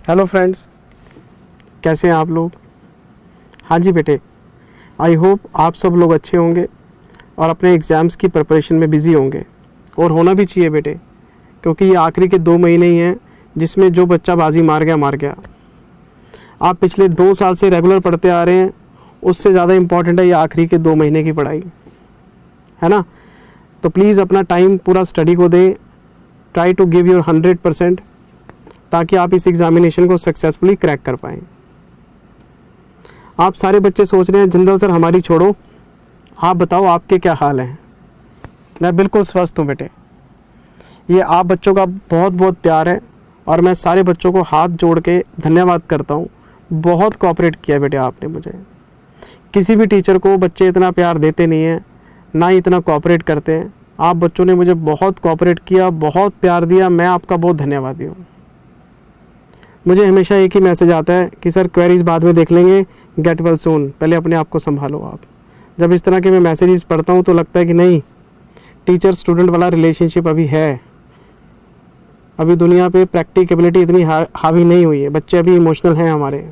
Hello friends, कैसे हैं आप लोग। हाँ जी बेटे, आई होप आप सब लोग अच्छे होंगे और अपने एग्ज़ाम्स की प्रिपरेशन में बिज़ी होंगे, और होना भी चाहिए बेटे, क्योंकि ये आखिरी के 2 महीने ही हैं जिसमें जो बच्चा बाजी मार गया। आप पिछले 2 साल से रेगुलर पढ़ते आ रहे हैं, उससे ज़्यादा इम्पॉर्टेंट है ये आखिरी के 2 महीने की पढ़ाई, है ना। तो प्लीज़ अपना टाइम पूरा स्टडी को दें, ट्राई टू गिव योर 100%, ताकि आप इस एग्ज़ामिनेशन को सक्सेसफुली क्रैक कर पाएँ। आप सारे बच्चे सोच रहे हैं जिंदल सर हमारी छोड़ो, आप बताओ आपके क्या हाल हैं। मैं बिल्कुल स्वस्थ हूँ बेटे, ये आप बच्चों का बहुत बहुत प्यार है और मैं सारे बच्चों को हाथ जोड़ के धन्यवाद करता हूँ। बहुत कोऑपरेट किया बेटे आपने मुझे। किसी भी टीचर को बच्चे इतना प्यार देते नहीं हैं, ना ही इतना कोऑपरेट करते हैं। आप बच्चों ने मुझे बहुत कोऑपरेट किया, बहुत प्यार दिया, मैं आपका बहुत धन्यवादी हूँ। मुझे हमेशा एक ही मैसेज आता है कि सर क्वेरीज बाद में देख लेंगे, गेट वेल सून, पहले अपने आप को संभालो आप। जब इस तरह के मैं मैसेजेस पढ़ता हूँ तो लगता है कि नहीं, टीचर स्टूडेंट वाला रिलेशनशिप अभी है, अभी दुनिया पे प्रैक्टिकेबिलिटी इतनी हावी नहीं हुई है, बच्चे अभी इमोशनल हैं हमारे,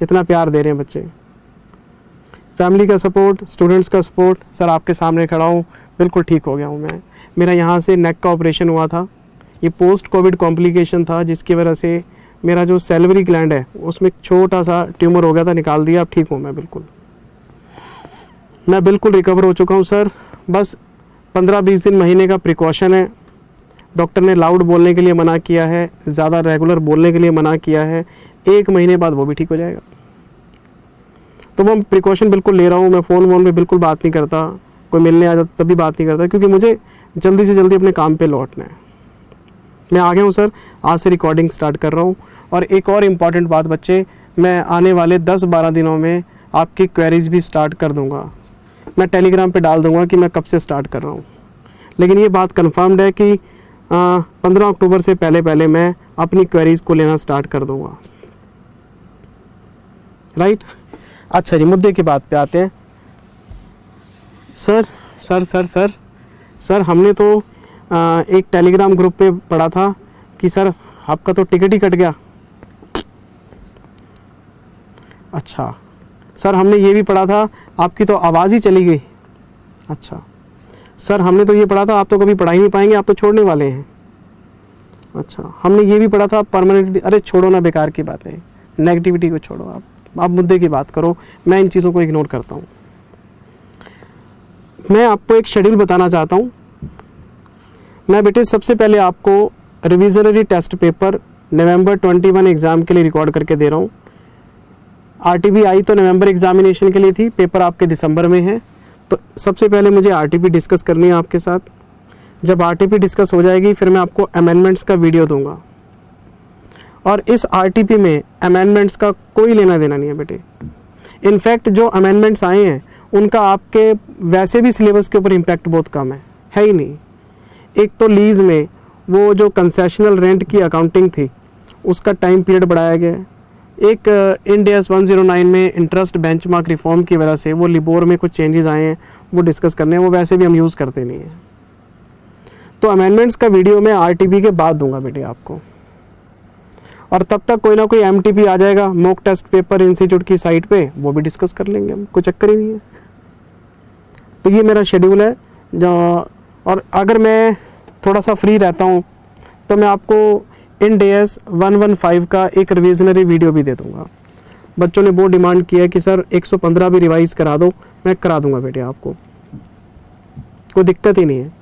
इतना प्यार दे रहे हैं बच्चे। फैमिली का सपोर्ट, स्टूडेंट्स का सपोर्ट, सर आपके सामने खड़ा हूँ, बिल्कुल ठीक हो गया हूँ मैं। मेरा यहाँ से नेक का ऑपरेशन हुआ था, ये पोस्ट कोविड कॉम्प्लिकेशन था, जिसकी वजह से मेरा जो सैलिवरी ग्लैंड है उसमें छोटा सा ट्यूमर हो गया था, निकाल दिया, अब ठीक हूँ मैं बिल्कुल रिकवर हो चुका हूँ सर। बस 15-20 दिन महीने का प्रिकॉशन है। डॉक्टर ने लाउड बोलने के लिए मना किया है, ज़्यादा रेगुलर बोलने के लिए मना किया है, 1 महीने बाद वो भी ठीक हो जाएगा। तो वो प्रिकॉशन बिल्कुल ले रहा हूँ। मैं फ़ोन पे बिल्कुल बात नहीं करता, कोई मिलने आ जाता तभी बात नहीं करता, क्योंकि मुझे जल्दी से जल्दी अपने काम पे लौटना है। मैं आ गया हूँ सर, आज से रिकॉर्डिंग स्टार्ट कर रहा हूँ। और एक और इम्पॉर्टेंट बात बच्चे, मैं आने वाले 10-12 दिनों में आपकी क्वेरीज भी स्टार्ट कर दूँगा। मैं टेलीग्राम पे डाल दूँगा कि मैं कब से स्टार्ट कर रहा हूँ, लेकिन ये बात कन्फर्म्ड है कि 15 अक्टूबर से पहले मैं अपनी क्वेरीज को लेना स्टार्ट कर दूँगा, राइट। अच्छा जी, मुद्दे की बात पे आते हैं। सर हमने तो एक टेलीग्राम ग्रुप पे पढ़ा था कि सर आपका तो टिकट ही कट गया। अच्छा सर, हमने ये भी पढ़ा था आपकी तो आवाज़ ही चली गई। अच्छा सर, हमने तो ये पढ़ा था आप तो कभी पढ़ा ही नहीं पाएंगे, आप तो छोड़ने वाले हैं। अच्छा, हमने ये भी पढ़ा था परमानेंटली। अरे छोड़ो ना, बेकार की बातें, नेगेटिविटी को छोड़ो, आप मुद्दे की बात करो। मैं इन चीज़ों को इग्नोर करता हूँ। मैं आपको एक शेड्यूल बताना चाहता हूँ। मैं बेटे सबसे पहले आपको रिविजनरी टेस्ट पेपर नवंबर 21 एग्ज़ाम के लिए रिकॉर्ड करके दे रहा हूँ। आरटीपी आई तो नवंबर एग्जामिनेशन के लिए थी, पेपर आपके दिसंबर में है, तो सबसे पहले मुझे आरटीपी डिस्कस करनी है आपके साथ। जब आरटीपी डिस्कस हो जाएगी फिर मैं आपको अमेंडमेंट्स का वीडियो दूंगा, और इस आरटीपी में अमेंडमेंट्स का कोई लेना देना नहीं है बेटे। इनफैक्ट जो अमेंडमेंट्स आए हैं उनका आपके वैसे भी सिलेबस के ऊपर इम्पैक्ट बहुत कम है ही नहीं। एक तो लीज में वो जो कंसेशनल रेंट की अकाउंटिंग थी उसका टाइम पीरियड बढ़ाया गया है। एक इंड AS 109 में इंटरेस्ट बेंचमार्क रिफॉर्म की वजह से वो लिबोर में कुछ चेंजेस आए हैं, वो डिस्कस करने हैं, वो वैसे भी हम यूज़ करते नहीं हैं। तो अमेंडमेंट्स का वीडियो मैं आरटीपी के बाद दूंगा बेटे आपको, और तब तक कोई ना कोई एमटीपी आ जाएगा मॉक टेस्ट पेपर इंस्टीट्यूट की साइट पे, वो भी डिस्कस कर लेंगे हम, कोई चक्कर ही नहीं है। तो ये मेरा शेड्यूल है जो, और अगर मैं थोड़ा सा फ्री रहता हूँ तो मैं आपको इंड AS 115 का एक रिविजनरी वीडियो भी दे दूंगा। बच्चों ने बहुत डिमांड किया है कि सर 115 भी रिवाइज करा दो, मैं करा दूंगा बेटे आपको, कोई दिक्कत ही नहीं है।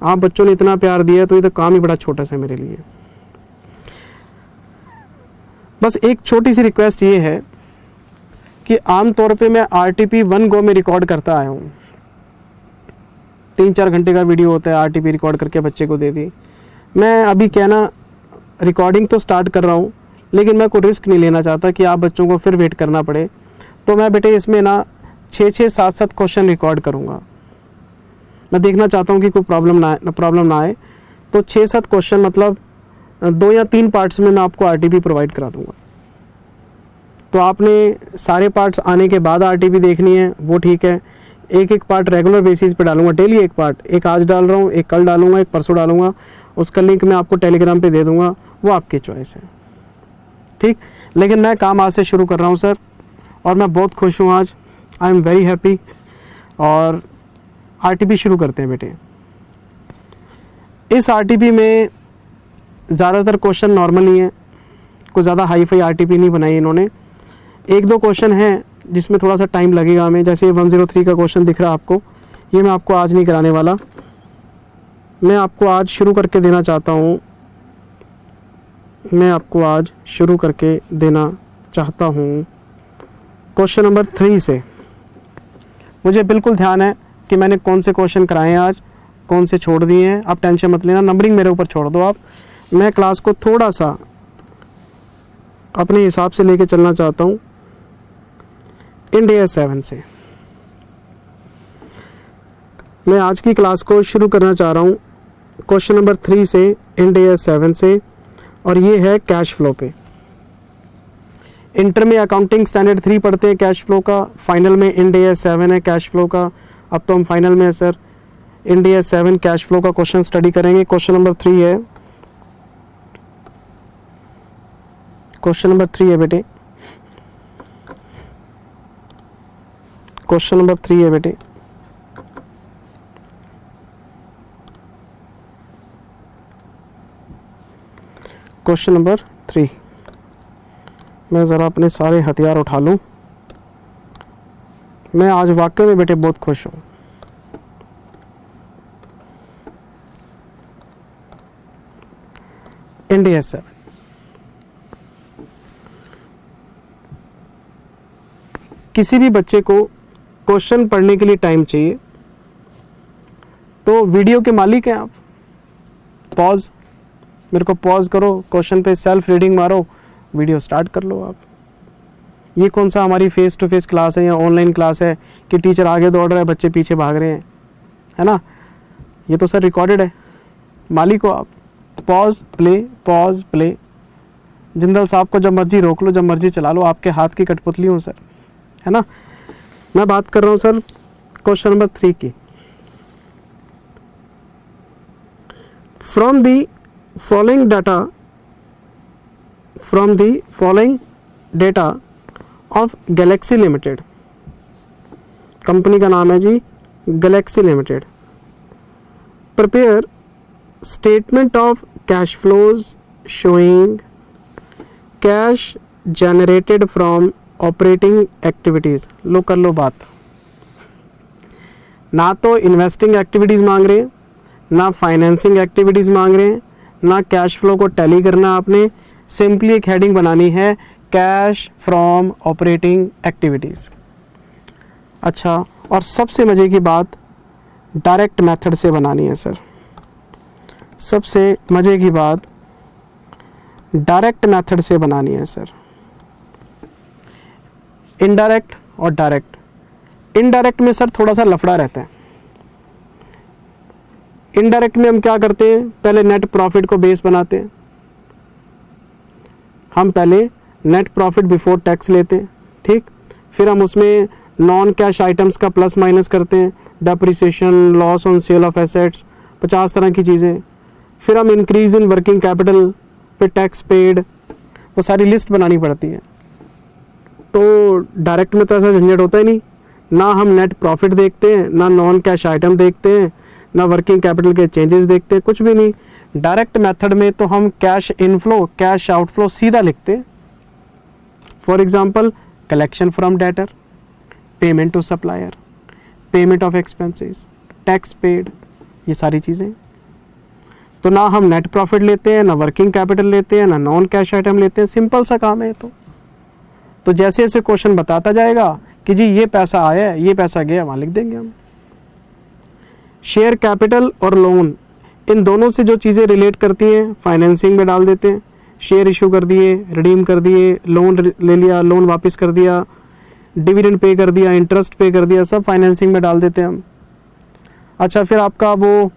आप बच्चों ने इतना प्यार दिया तो ये तो काम ही बड़ा छोटा सा मेरे लिए। बस एक छोटी सी रिक्वेस्ट ये है कि आमतौर पे मैं RTP 1 Go में रिकॉर्ड करता आया हूँ, 3-4 घंटे का वीडियो होता है, RTP रिकॉर्ड करके बच्चे को दे दी। मैं अभी क्या ना रिकॉर्डिंग तो स्टार्ट कर रहा हूँ, लेकिन मैं कोई रिस्क नहीं लेना चाहता कि आप बच्चों को फिर वेट करना पड़े। तो मैं बेटे इसमें ना 6-6, 7-7 क्वेश्चन रिकॉर्ड करूँगा। मैं देखना चाहता हूँ कि कोई प्रॉब्लम ना आए। तो 6-7 क्वेश्चन मतलब 2 या 3 पार्ट्स में मैं आपको RTP प्रोवाइड करा दूँगा। तो आपने सारे पार्ट्स आने के बाद RTP देखनी है, वो ठीक है। एक पार्ट रेगुलर बेसिस पे डालूंगा, डेली एक पार्ट, एक आज डाल रहा हूँ, एक कल डालूंगा, एक परसों डालूंगा। उसका लिंक मैं आपको टेलीग्राम पे दे दूंगा, वो आपकी चॉइस है, ठीक। लेकिन मैं काम आज से शुरू कर रहा हूँ सर, और मैं बहुत खुश हूँ आज, आई एम वेरी हैप्पी। और आरटीपी शुरू करते हैं बेटे। इस आरटीपी में ज़्यादातर क्वेश्चन नॉर्मल ही हैं, कुछ ज़्यादा हाई फाई आरटीपी नहीं बनाई इन्होंने। एक दो क्वेश्चन हैं जिसमें थोड़ा सा टाइम लगेगा हमें, जैसे 103 का क्वेश्चन दिख रहा है आपको, ये मैं आपको आज नहीं कराने वाला, मैं आपको आज शुरू करके देना चाहता हूँ, मैं आपको आज शुरू करके देना चाहता हूँ क्वेश्चन नंबर 3 से। मुझे बिल्कुल ध्यान है कि मैंने कौन से क्वेश्चन कराए हैं आज, कौन से छोड़ दिए हैं, आप टेंशन मत लेना, नंबरिंग मेरे ऊपर छोड़ दो आप। मैं क्लास को थोड़ा सा अपने हिसाब से लेके चलना चाहता हूँ। इंडिया 7 से मैं आज की क्लास को शुरू करना चाह रहा हूँ, क्वेश्चन नंबर 3 से, इंडिया 7 से, और ये है कैश फ्लो पे। इंटर में अकाउंटिंग स्टैंडर्ड 3 पढ़ते हैं कैश फ्लो का, फाइनल में इंडिया 7 है कैश फ्लो का। अब तो हम फाइनल में है सर, इंडिया 7 कैश फ्लो का क्वेश्चन स्टडी करेंगे। क्वेश्चन नंबर 3 है, क्वेश्चन नंबर 3 है बेटे, क्वेश्चन नंबर 3 है बेटे। क्वेश्चन नंबर 3, मैं ज़रा अपने सारे हथियार उठा लूं। मैं आज वाकई में बेटे बहुत खुश हूं। इंडिया 7, किसी भी बच्चे को क्वेश्चन पढ़ने के लिए टाइम चाहिए तो वीडियो के मालिक हैं आप। पॉज, मेरे को पॉज करो, क्वेश्चन पे सेल्फ रीडिंग मारो, वीडियो स्टार्ट कर लो आप। ये कौन सा हमारी फेस टू फेस क्लास है या ऑनलाइन क्लास है कि टीचर आगे दौड़ रहा है बच्चे पीछे भाग रहे हैं, है ना। ये तो सर रिकॉर्डेड है, मालिक हो आप। Pause play, pause play. Jindal साहब को जब मर्जी रोक लो, जब मर्जी चला लो, आपके हाथ की कठपुतली हूँ सर, है ना। मैं बात कर रहा हूँ सर क्वेश्चन नंबर 3 की। From the following data of Galaxy Limited, company का नाम है जी Galaxy Limited, prepare statement of cash flows showing cash generated from operating activities. लो कर लो बात, ना तो इन्वेस्टिंग एक्टिविटीज मांग रहे हैं, ना फाइनेंसिंग एक्टिविटीज मांग रहे हैं, ना कैश फ्लो को टैली करना आपने, सिंपली एक हेडिंग बनानी है कैश फ्रॉम ऑपरेटिंग एक्टिविटीज। अच्छा, और सबसे मजे की बात डायरेक्ट मेथड से बनानी है सर। सबसे मजे की बात डायरेक्ट मेथड से बनानी है सर। इनडायरेक्ट और डायरेक्ट, इनडायरेक्ट में सर थोड़ा सा लफड़ा रहता है। इनडायरेक्ट में हम क्या करते हैं, पहले नेट प्रॉफिट को बेस बनाते हैं। हम पहले नेट प्रॉफिट बिफोर टैक्स लेते हैं, ठीक। फिर हम उसमें नॉन कैश आइटम्स का प्लस माइनस करते हैं, depreciation, loss on sale of assets, 50 तरह की चीज़ें। फिर हम इंक्रीज इन वर्किंग कैपिटल, फिर टैक्स पेड, वो सारी लिस्ट बनानी पड़ती है। तो डायरेक्ट में तो ऐसा झंझट होता ही नहीं, ना हम नेट प्रॉफिट देखते हैं, ना नॉन कैश आइटम देखते हैं, ना वर्किंग कैपिटल के चेंजेस देखते हैं, कुछ भी नहीं। डायरेक्ट मेथड में तो हम कैश इनफ्लो, कैश आउटफ्लो सीधा लिखते हैं। For example, collection from debtor, payment to supplier, payment of expenses, tax paid, ये सारी चीज़ें। तो ना हम नेट प्रॉफिट लेते हैं, ना वर्किंग कैपिटल लेते हैं, ना नॉन कैश आइटम लेते हैं। सिंपल सा काम है। तो जैसे जैसे क्वेश्चन बताता जाएगा कि जी ये पैसा आया है, ये पैसा गया, वहाँ लिख देंगे हम। शेयर कैपिटल और लोन, इन दोनों से जो चीज़ें रिलेट करती हैं फाइनेंसिंग में डाल देते हैं। शेयर इशू कर दिए, रिडीम कर दिए, लोन ले लिया, लोन वापस कर दिया, डिविडेंड पे कर दिया, इंटरेस्ट पे कर दिया, सब फाइनेंसिंग में डाल देते हैं हम। अच्छा, फिर आपका वो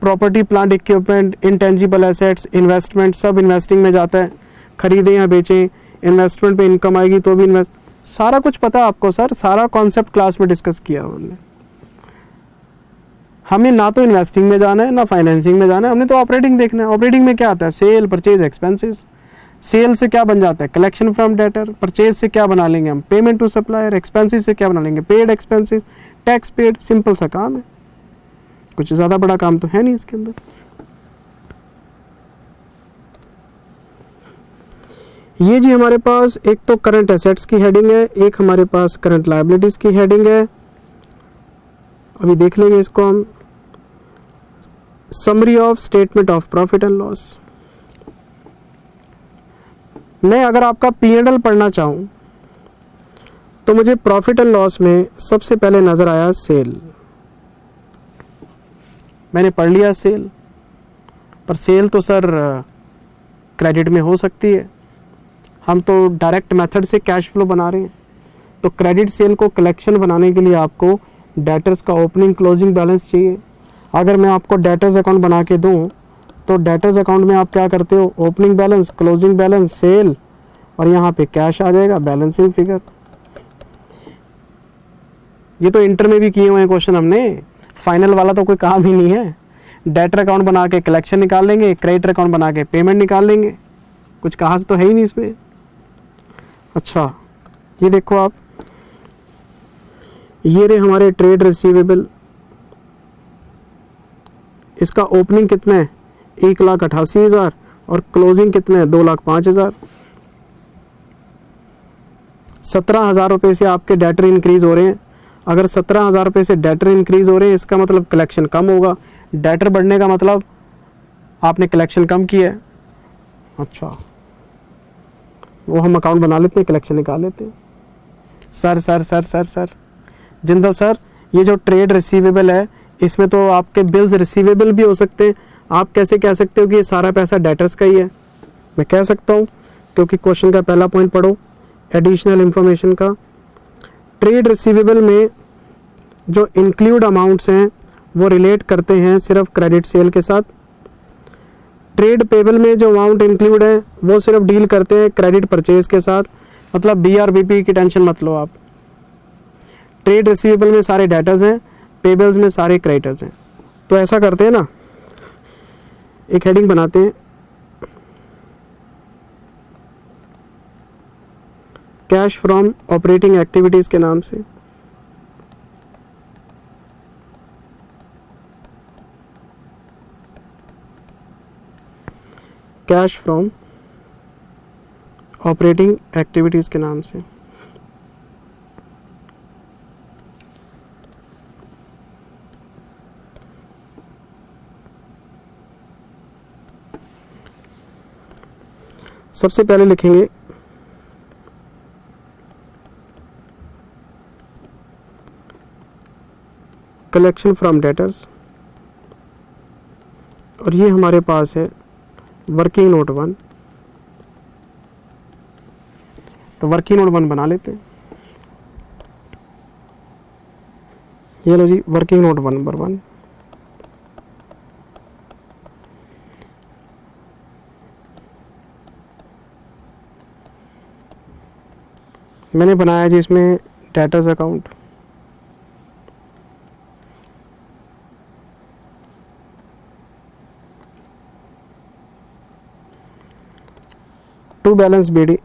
property, plant, equipment, intangible assets, investment, सब इन्वेस्टिंग में जाता है। खरीदें या बेचें, इन्वेस्टमेंट पे इनकम आएगी तो भी इन्वेस्ट, सारा कुछ पता है आपको सर, सारा कॉन्सेप्ट क्लास में डिस्कस किया हमने। हमें ना तो इन्वेस्टिंग में जाना है, ना फाइनेंसिंग में जाना है, हमने तो ऑपरेटिंग देखना है। ऑपरेटिंग में क्या आता है, सेल, परचेज, एक्सपेंसेस, सेल से क्या बन जाता है, कलेक्शन फ्रॉम डेटर। परचेज से क्या बना लेंगे हम, पेमेंट टू सप्लायर। एक्सपेंसेस से क्या बना लेंगे, paid expenses, tax paid. Simple सा काम है, कुछ ज़्यादा बड़ा काम तो है नहीं इसके अंदर। ये जी हमारे पास एक तो करंट एसेट्स की हेडिंग है, एक हमारे पास करंट लायबिलिटीज़ की हेडिंग है। अभी देख लेंगे इसको हम। Summary of statement of profit and loss. मैं अगर आपका P&L पढ़ना चाहूँ तो मुझे प्रॉफिट एंड लॉस में सबसे पहले नज़र आया सेल। मैंने पढ़ लिया सेल, पर सेल तो सर क्रेडिट में हो सकती है, हम तो डायरेक्ट मेथड से कैश फ्लो बना रहे हैं। तो क्रेडिट सेल को कलेक्शन बनाने के लिए आपको डेटर्स का ओपनिंग क्लोजिंग बैलेंस चाहिए। अगर मैं आपको डेटर्स अकाउंट बना के दूं तो डेटर्स अकाउंट में आप क्या करते हो, opening balance, closing balance, sale, और यहाँ पे कैश आ जाएगा, बैलेंसिंग फिगर। ये तो इंटर में भी किए हुए हैं क्वेश्चन हमने, फाइनल वाला तो कोई काम ही नहीं है। डेटर अकाउंट बना के कलेक्शन निकाल लेंगे, क्रेडिटर अकाउंट बना के पेमेंट निकाल लेंगे, कुछ कहा तो है ही नहीं इसमें। अच्छा, ये देखो आप, ये रहे हमारे ट्रेड रिसीवेबल। इसका ओपनिंग कितना है, 1,88,000, और क्लोजिंग कितना है, 2,05,000। 17,000 रुपये से आपके डेटर इंक्रीज हो रहे हैं। अगर 17,000 रुपये से डेटर इंक्रीज हो रहे हैं, इसका मतलब कलेक्शन कम होगा। डेटर बढ़ने का मतलब आपने कलेक्शन कम किया है। अच्छा, वो हम अकाउंट बना लेते हैं, कलेक्शन निकाल लेते हैं। Sir sir sir sir sir Jindal sir, ये जो ट्रेड रिसीवेबल है इसमें तो आपके बिल्स रिसीवेबल भी हो सकते हैं। आप कैसे कह सकते हो कि ये सारा पैसा डेटर्स का ही है? मैं कह सकता हूँ, क्योंकि क्वेश्चन का पहला पॉइंट पढ़ो, एडिशनल इंफॉर्मेशन का। ट्रेड रिसीवेबल में जो इंक्लूड अमाउंट्स हैं वो रिलेट करते हैं सिर्फ क्रेडिट सेल के साथ। ट्रेड पेबल में जो अमाउंट इंक्लूड है वो सिर्फ डील करते हैं क्रेडिट परचेज के साथ। मतलब BRBP की टेंशन मत लो आप। ट्रेड रिसीवेबल में सारे डेटर्स हैं, पेबल्स में सारे क्रेडिटर्स हैं। तो ऐसा करते हैं ना, एक हेडिंग बनाते हैं, कैश फ्रॉम ऑपरेटिंग एक्टिविटीज के नाम से। कैश फ्रॉम ऑपरेटिंग एक्टिविटीज के नाम से। सबसे पहले लिखेंगे कलेक्शन फ्रॉम डेटर्स, और ये हमारे पास है वर्किंग नोट 1। तो वर्किंग नोट 1 बना लेते हैं। ये लो जी, वर्किंग नोट 1 नंबर 1। मैंने बनाया जी इसमें debtors account. To balance BD।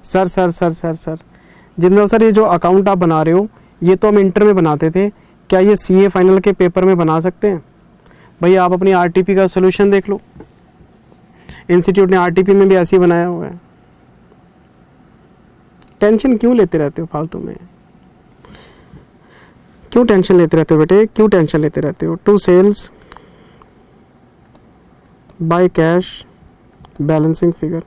Sir sir sir sir sir Jindal sir, ये जो अकाउंट आप बना रहे हो ये तो हम इंटर में बनाते थे, क्या ये CA फाइनल के पेपर में बना सकते हैं? भैया आप अपनी RTP का सोल्यूशन देख लो, इंस्टीट्यूट ने RTP में भी ऐसे ही बनाया हुआ है। टेंशन क्यों लेते रहते हो फालतू में? क्यों टेंशन लेते रहते हो बेटे, क्यों टेंशन लेते रहते हो? To sales by cash balancing figure.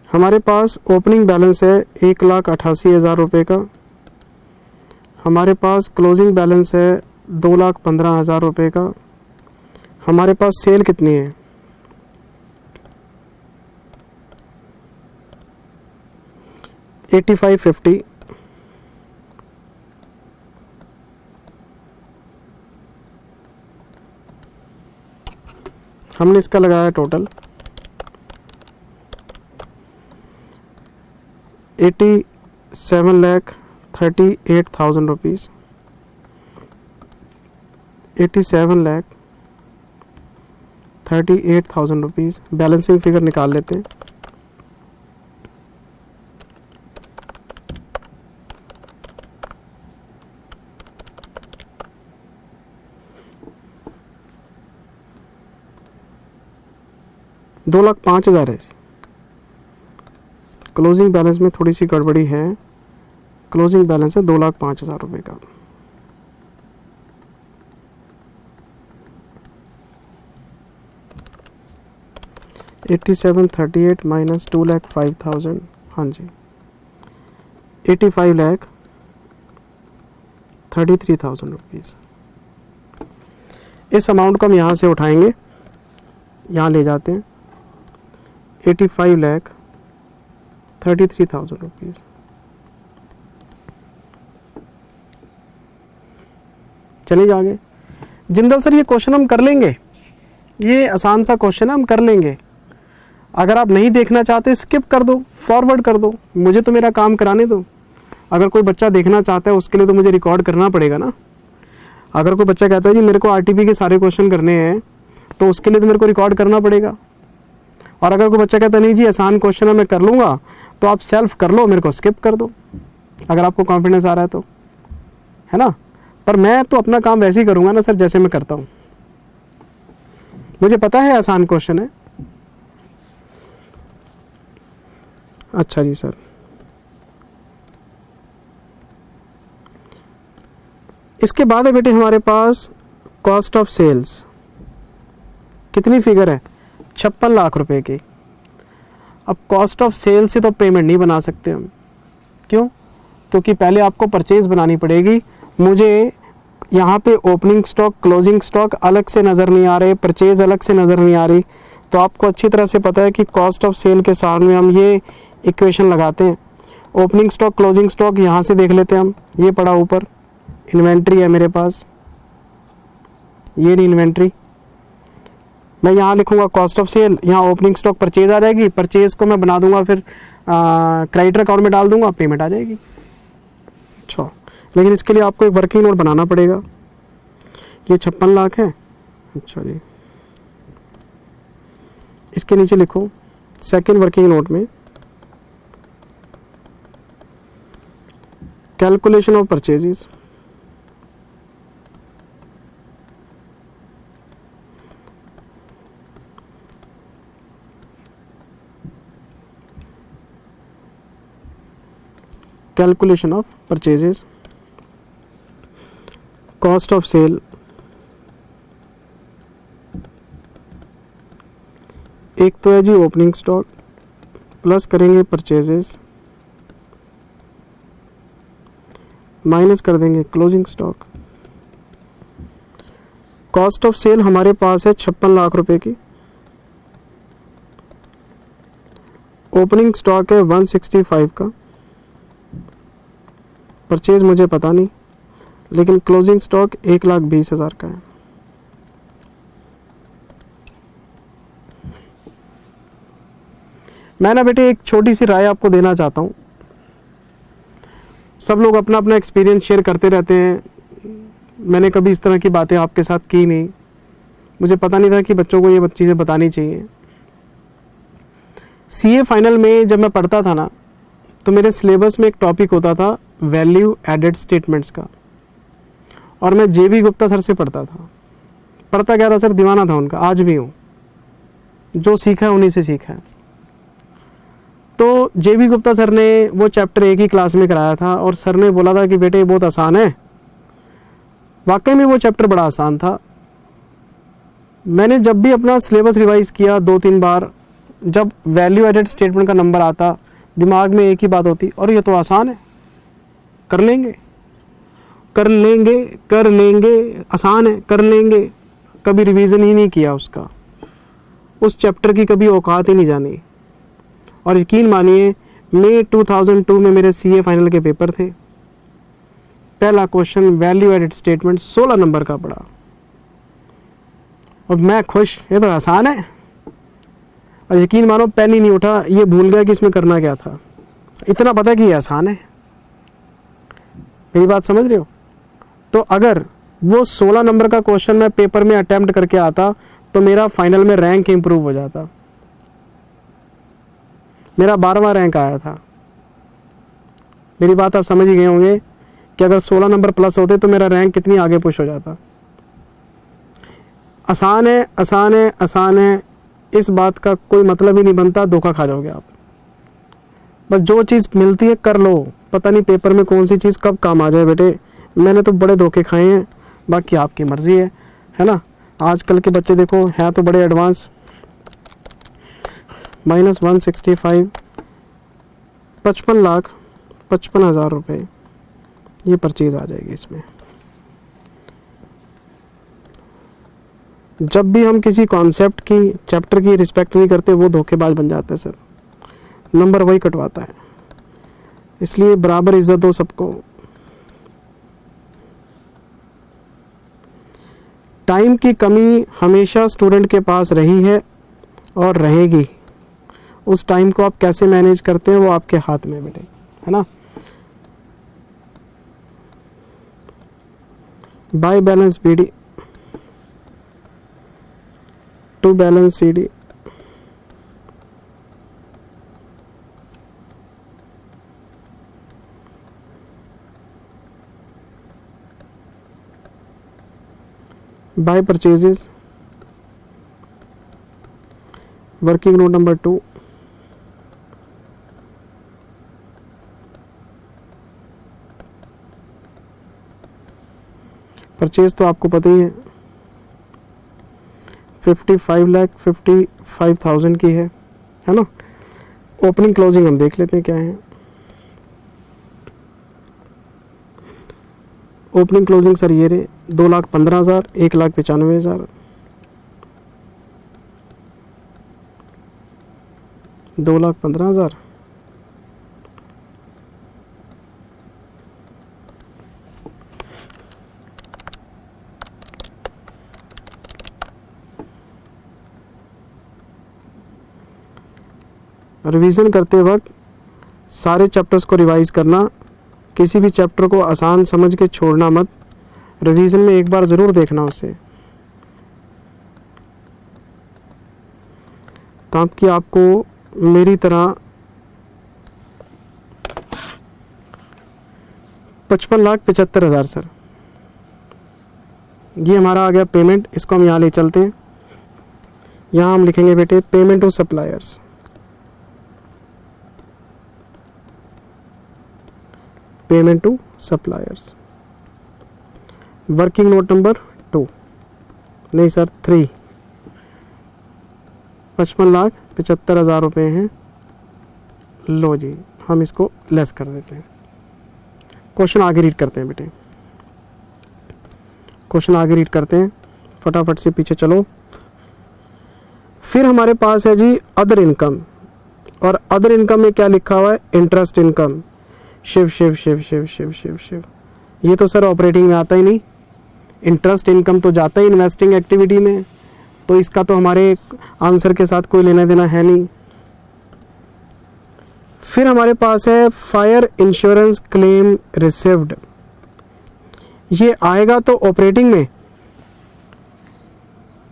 हमारे पास ओपनिंग बैलेंस है 1,88,000 रुपये का। हमारे पास क्लोजिंग बैलेंस है 2,15,000 रुपये का। हमारे पास सेल कितनी है? $85.50। हमने इसका लगाया total 87,38,000 rupees, 87,38,000 rupees. Balancing figure निकाल लेते हैं। $2,05,000 है। क्लोजिंग बैलेंस में थोड़ी सी गड़बड़ी है। क्लोजिंग बैलेंस है 2,05,000 रुपये का। $87,38 माइनस 2,05,000, हाँ जी 85,33,000 रुपीज़। इस अमाउंट को हम यहाँ से उठाएंगे, यहाँ ले जाते हैं 85,33,000 रुपीज़। चलिए आगे। जिंदल सर ये क्वेश्चन हम कर लेंगे, ये आसान सा क्वेश्चन है, हम कर लेंगे। अगर आप नहीं देखना चाहते स्किप कर दो, फॉरवर्ड कर दो, मुझे तो मेरा काम कराने दो। अगर कोई बच्चा देखना चाहता है उसके लिए तो मुझे रिकॉर्ड करना पड़ेगा ना। अगर कोई बच्चा कहता है जी मेरे को आरटीपी के सारे क्वेश्चन करने हैं तो उसके लिए तो मेरे को रिकॉर्ड करना पड़ेगा। और अगर कोई बच्चा कहता है नहीं जी आसान क्वेश्चन है मैं कर लूँगा, तो आप सेल्फ कर लो, मेरे को स्किप कर दो अगर आपको कॉन्फिडेंस आ रहा है तो, है ना। पर मैं तो अपना काम वैसे ही करूँगा ना सर जैसे मैं करता हूँ, मुझे पता है आसान क्वेश्चन है। अच्छा जी सर, इसके बाद है बेटे हमारे पास कॉस्ट ऑफ सेल्स। कितनी फिगर है? 56 लाख रुपए की। अब कॉस्ट ऑफ सेल से तो पेमेंट नहीं बना सकते हम, क्यों? क्योंकि पहले आपको परचेज बनानी पड़ेगी। मुझे यहाँ पे ओपनिंग स्टॉक क्लोजिंग स्टॉक अलग से नज़र नहीं आ रहे, परचेज अलग से नज़र नहीं आ रही। तो आपको अच्छी तरह से पता है कि कॉस्ट ऑफ सेल के सामने हम ये इक्वेशन लगाते हैं। ओपनिंग स्टॉक क्लोजिंग स्टॉक यहाँ से देख लेते हैं हम, ये पड़ा ऊपर इन्वेंट्री है मेरे पास, ये नहीं इन्वेंट्री। मैं यहाँ लिखूंगा कॉस्ट ऑफ सेल, यहाँ ओपनिंग स्टॉक परचेज आ जाएगी, परचेज को मैं बना दूंगा फिर क्रेडिटर अकाउंट में डाल दूंगा, पेमेंट आ जाएगी। अच्छा, लेकिन इसके लिए आपको एक वर्किंग नोट बनाना पड़ेगा। ये 56 लाख है। अच्छा जी, इसके नीचे लिखो सेकेंड वर्किंग नोट में calculation of purchases. Calculation of purchases, cost of sale, एक तो है जी ओपनिंग स्टॉक प्लस करेंगे परचेजेस माइनस कर देंगे closing stock. Cost of sale हमारे पास है 56 लाख रुपए की, ओपनिंग स्टॉक है 165 का, परचेज मुझे पता नहीं, लेकिन क्लोजिंग स्टॉक 1,20,000 का है। मैं ना बेटे एक छोटी सी राय आपको देना चाहता हूँ। सब लोग अपना अपना एक्सपीरियंस शेयर करते रहते हैं, मैंने कभी इस तरह की बातें आपके साथ की नहीं। मुझे पता नहीं था कि बच्चों को ये चीज़ें बतानी चाहिए। सीए फाइनल में जब मैं पढ़ता था ना, तो मेरे सिलेबस में एक टॉपिक होता था वैल्यू एडेड स्टेटमेंट्स का, और मैं जेबी गुप्ता सर से पढ़ता था। पढ़ता क्या था सर, दीवाना था उनका, आज भी हूँ। जो सीखा है उन्हीं से सीखा है। तो जेबी गुप्ता सर ने वो चैप्टर एक ही क्लास में कराया था, और सर ने बोला था कि बेटे ये बहुत आसान है। वाकई में वो चैप्टर बड़ा आसान था। मैंने जब भी अपना सिलेबस रिवाइज किया 2-3 बार, जब वैल्यू एडेड स्टेटमेंट का नंबर आता, दिमाग में एक ही बात होती, और ये तो आसान है, कर लेंगे कर लेंगे कर लेंगे, आसान है कर लेंगे। कभी रिवीजन ही नहीं किया उसका, उस चैप्टर की कभी औकात ही नहीं जानी। और यकीन मानिए, मई 2002 में मेरे सीए फाइनल के पेपर थे। पहला question value added statement 16 number का पड़ा, और मैं खुश, ये तो आसान है। और यकीन मानो पेन ही नहीं उठा, ये भूल गया कि इसमें करना क्या था। इतना पता है कि ये आसान है। मेरी बात समझ रहे हो? तो अगर वो 16 नंबर का क्वेश्चन मैं पेपर में अटेम्प्ट करके आता तो मेरा फाइनल में रैंक इंप्रूव हो जाता। मेरा 12वां रैंक आया था। मेरी बात आप समझ ही गए होंगे कि अगर 16 नंबर प्लस होते तो मेरा रैंक कितनी आगे पुश हो जाता। आसान है, आसान है, आसान है, इस बात का कोई मतलब ही नहीं बनता, धोखा खा जाओगे आप। बस जो चीज़ मिलती है कर लो, पता नहीं पेपर में कौन सी चीज़ कब काम आ जाए बेटे। मैंने तो बड़े धोखे खाए हैं, बाकी आपकी मर्जी है ना। आजकल के बच्चे देखो हैं तो बड़े एडवांस। -165, 55,55,000 रुपये ये परचेज आ जाएगी इसमें। जब भी हम किसी कॉन्सेप्ट की, चैप्टर की रिस्पेक्ट नहीं करते, वो धोखेबाज बन जाता है सर। नंबर वही कटवाता है। इसलिए बराबर इज्जत दो सबको। टाइम की कमी हमेशा स्टूडेंट के पास रही है और रहेगी। उस टाइम को आप कैसे मैनेज करते हैं वो आपके हाथ में बेटे, है ना। By balance BD to balance CD. By purchases, working note number 2, purchase तो आपको पता ही है 55,55,000 की है ना। ओपनिंग क्लोजिंग हम देख लेते हैं क्या है। ओपनिंग क्लोजिंग सर ये रहे 2,15,000, 1,95,000, 2,15,000, रिवीजन करते वक्त सारे चैप्टर्स को रिवाइज करना, किसी भी चैप्टर को आसान समझ के छोड़ना मत। रिवीजन में एक बार ज़रूर देखना उसे, ताकि आपको मेरी तरह 55,75,000 सर, ये हमारा आ गया पेमेंट। इसको हम यहाँ ले चलते हैं। यहाँ हम लिखेंगे बेटे payment to suppliers. Payment to suppliers, working note number 2, नहीं सर 3, 55,75,000 रुपये हैं। लो जी, हम इसको लेस कर देते हैं। क्वेश्चन आगे रीड करते हैं बेटे, क्वेश्चन आगे रीड करते हैं, फटाफट से पीछे चलो। फिर हमारे पास है जी अदर इनकम, और अदर इनकम में क्या लिखा हुआ है? Interest income. शिव शिव शिव शिव शिव शिव शिव, ये तो सर ऑपरेटिंग में आता ही नहीं। इंटरेस्ट इनकम तो जाता ही इन्वेस्टिंग एक्टिविटी में, तो इसका तो हमारे आंसर के साथ कोई लेना देना है नहीं। फिर हमारे पास है फायर इंश्योरेंस क्लेम रिसीव्ड, ये आएगा तो ऑपरेटिंग में,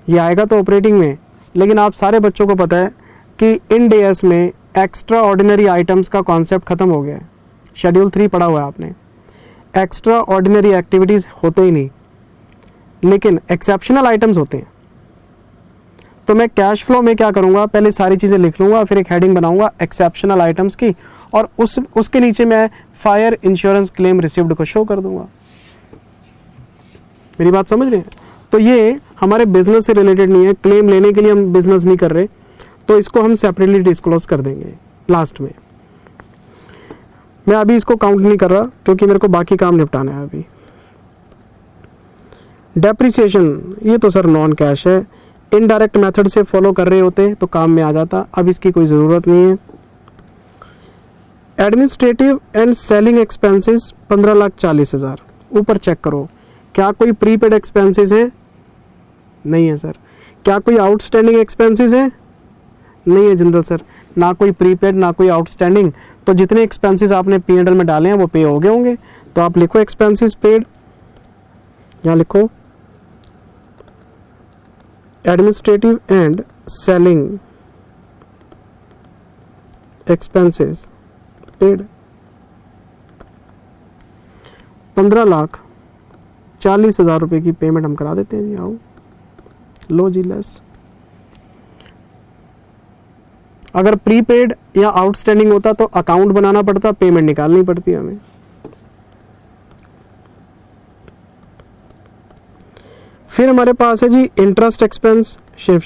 ये आएगा तो ऑपरेटिंग में। लेकिन आप सारे बच्चों को पता है कि इंड एएस में एक्स्ट्रा ऑर्डिनरी आइटम्स का कॉन्सेप्ट खत्म हो गया है। शेड्यूल 3 पढ़ा हुआ है आपने। एक्स्ट्रा ऑर्डिनरी एक्टिविटीज होते ही नहीं, लेकिन एक्सेप्शनल आइटम्स होते हैं। तो मैं कैश फ्लो में क्या करूंगा, पहले सारी चीजें लिख लूंगा, फिर एक हेडिंग बनाऊंगा एक्सेप्शनल आइटम्स की, और उसके नीचे मैं फायर इंश्योरेंस क्लेम रिसीव्ड को शो कर दूंगा। मेरी बात समझ रहे हैं? तो ये हमारे बिजनेस से रिलेटेड नहीं है, क्लेम लेने के लिए हम बिजनेस नहीं कर रहे, तो इसको हम सेपरेटली डिस्क्लोज कर देंगे लास्ट में। मैं अभी इसको काउंट नहीं कर रहा क्योंकि मेरे को बाकी काम निपटाना है अभी। डेप्रिसिएशन, ये तो सर नॉन कैश है, इनडायरेक्ट मेथड से फॉलो कर रहे होते तो काम में आ जाता, अब इसकी कोई ज़रूरत नहीं है। एडमिनिस्ट्रेटिव एंड सेलिंग एक्सपेंसेस 15,40,000, ऊपर चेक करो क्या कोई प्रीपेड एक्सपेंसेस हैं? नहीं है सर। क्या कोई आउटस्टैंडिंग एक्सपेंसेस है? नहीं है जिंदल सर, ना कोई प्रीपेड ना कोई आउटस्टैंडिंग। तो जितने एक्सपेंसेस आपने P&L में डाले हैं वो पे हो गए होंगे। तो आप लिखो एक्सपेंसेस पेड, यहाँ लिखो administrative and selling expenses paid 15,40,000 रुपए की पेमेंट हम करा देते हैं जी। आओ लो जी लेस। अगर प्रीपेड या आउटस्टैंडिंग होता तो अकाउंट बनाना पड़ता, पेमेंट निकालनी पड़ती हमें। फिर हमारे पास है जी इंटरेस्ट एक्सपेंस। शिव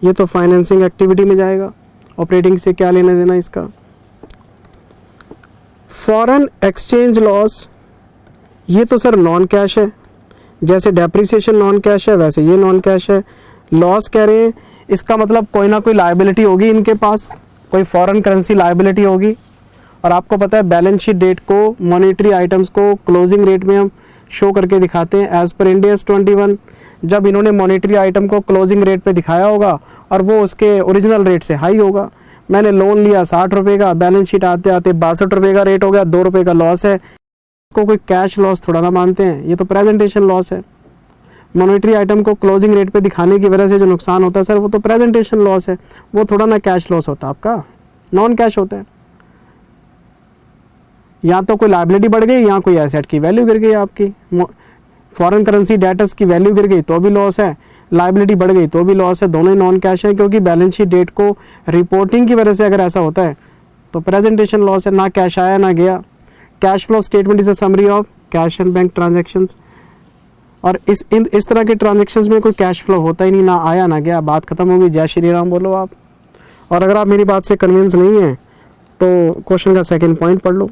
ये तो फाइनेंसिंग एक्टिविटी में जाएगा, ऑपरेटिंग से क्या लेना देना इसका। फॉरेन एक्सचेंज लॉस, ये तो सर नॉन कैश है, जैसे डेप्रिसिएशन नॉन कैश है वैसे ये नॉन कैश है। लॉस कह रहे हैं, इसका मतलब कोई ना कोई लायबिलिटी होगी इनके पास, कोई फॉरेन करेंसी लायबिलिटी होगी। और आपको पता है बैलेंस शीट डेट को, मॉनेटरी आइटम्स को क्लोजिंग रेट में हम शो करके दिखाते हैं एज पर इंड AS 21। जब इन्होंने मॉनेटरी आइटम को क्लोजिंग रेट पे दिखाया होगा और वो उसके ओरिजिनल रेट से हाई होगा। मैंने लोन लिया 60 रुपये का, बैलेंस शीट आते आते 62 रुपये का रेट हो गया, 2 रुपये का लॉस है। को कोई कैश लॉस थोड़ा ना मानते हैं, ये तो प्रेजेंटेशन लॉस है। मॉनेटरी आइटम को क्लोजिंग रेट पे दिखाने की वजह से जो नुकसान होता है सर वो तो प्रेजेंटेशन लॉस है, वो थोड़ा ना कैश लॉस होता आपका, नॉन कैश होता है। या तो कोई लायबिलिटी बढ़ गई या कोई एसेट की वैल्यू गिर गई आपकी। फॉरेन करेंसी डेटर्स की वैल्यू गिर गई तो भी लॉस है, लायबिलिटी बढ़ गई तो भी लॉस है, दोनों ही नॉन कैश है। क्योंकि बैलेंस शीट डेट को रिपोर्टिंग की वजह से अगर ऐसा होता है तो प्रेजेंटेशन लॉस है, ना कैश आया ना गया। Cash flow statement is a summary of cash and bank transactions. और इस तरह के ट्रांजैक्शंस में कोई कैश फ्लो होता ही नहीं, ना आया ना गया, बात खत्म होगी। जय श्री राम बोलो आप। और अगर आप मेरी बात से कन्विंस नहीं है तो क्वेश्चन का सेकंड पॉइंट पढ़ लो।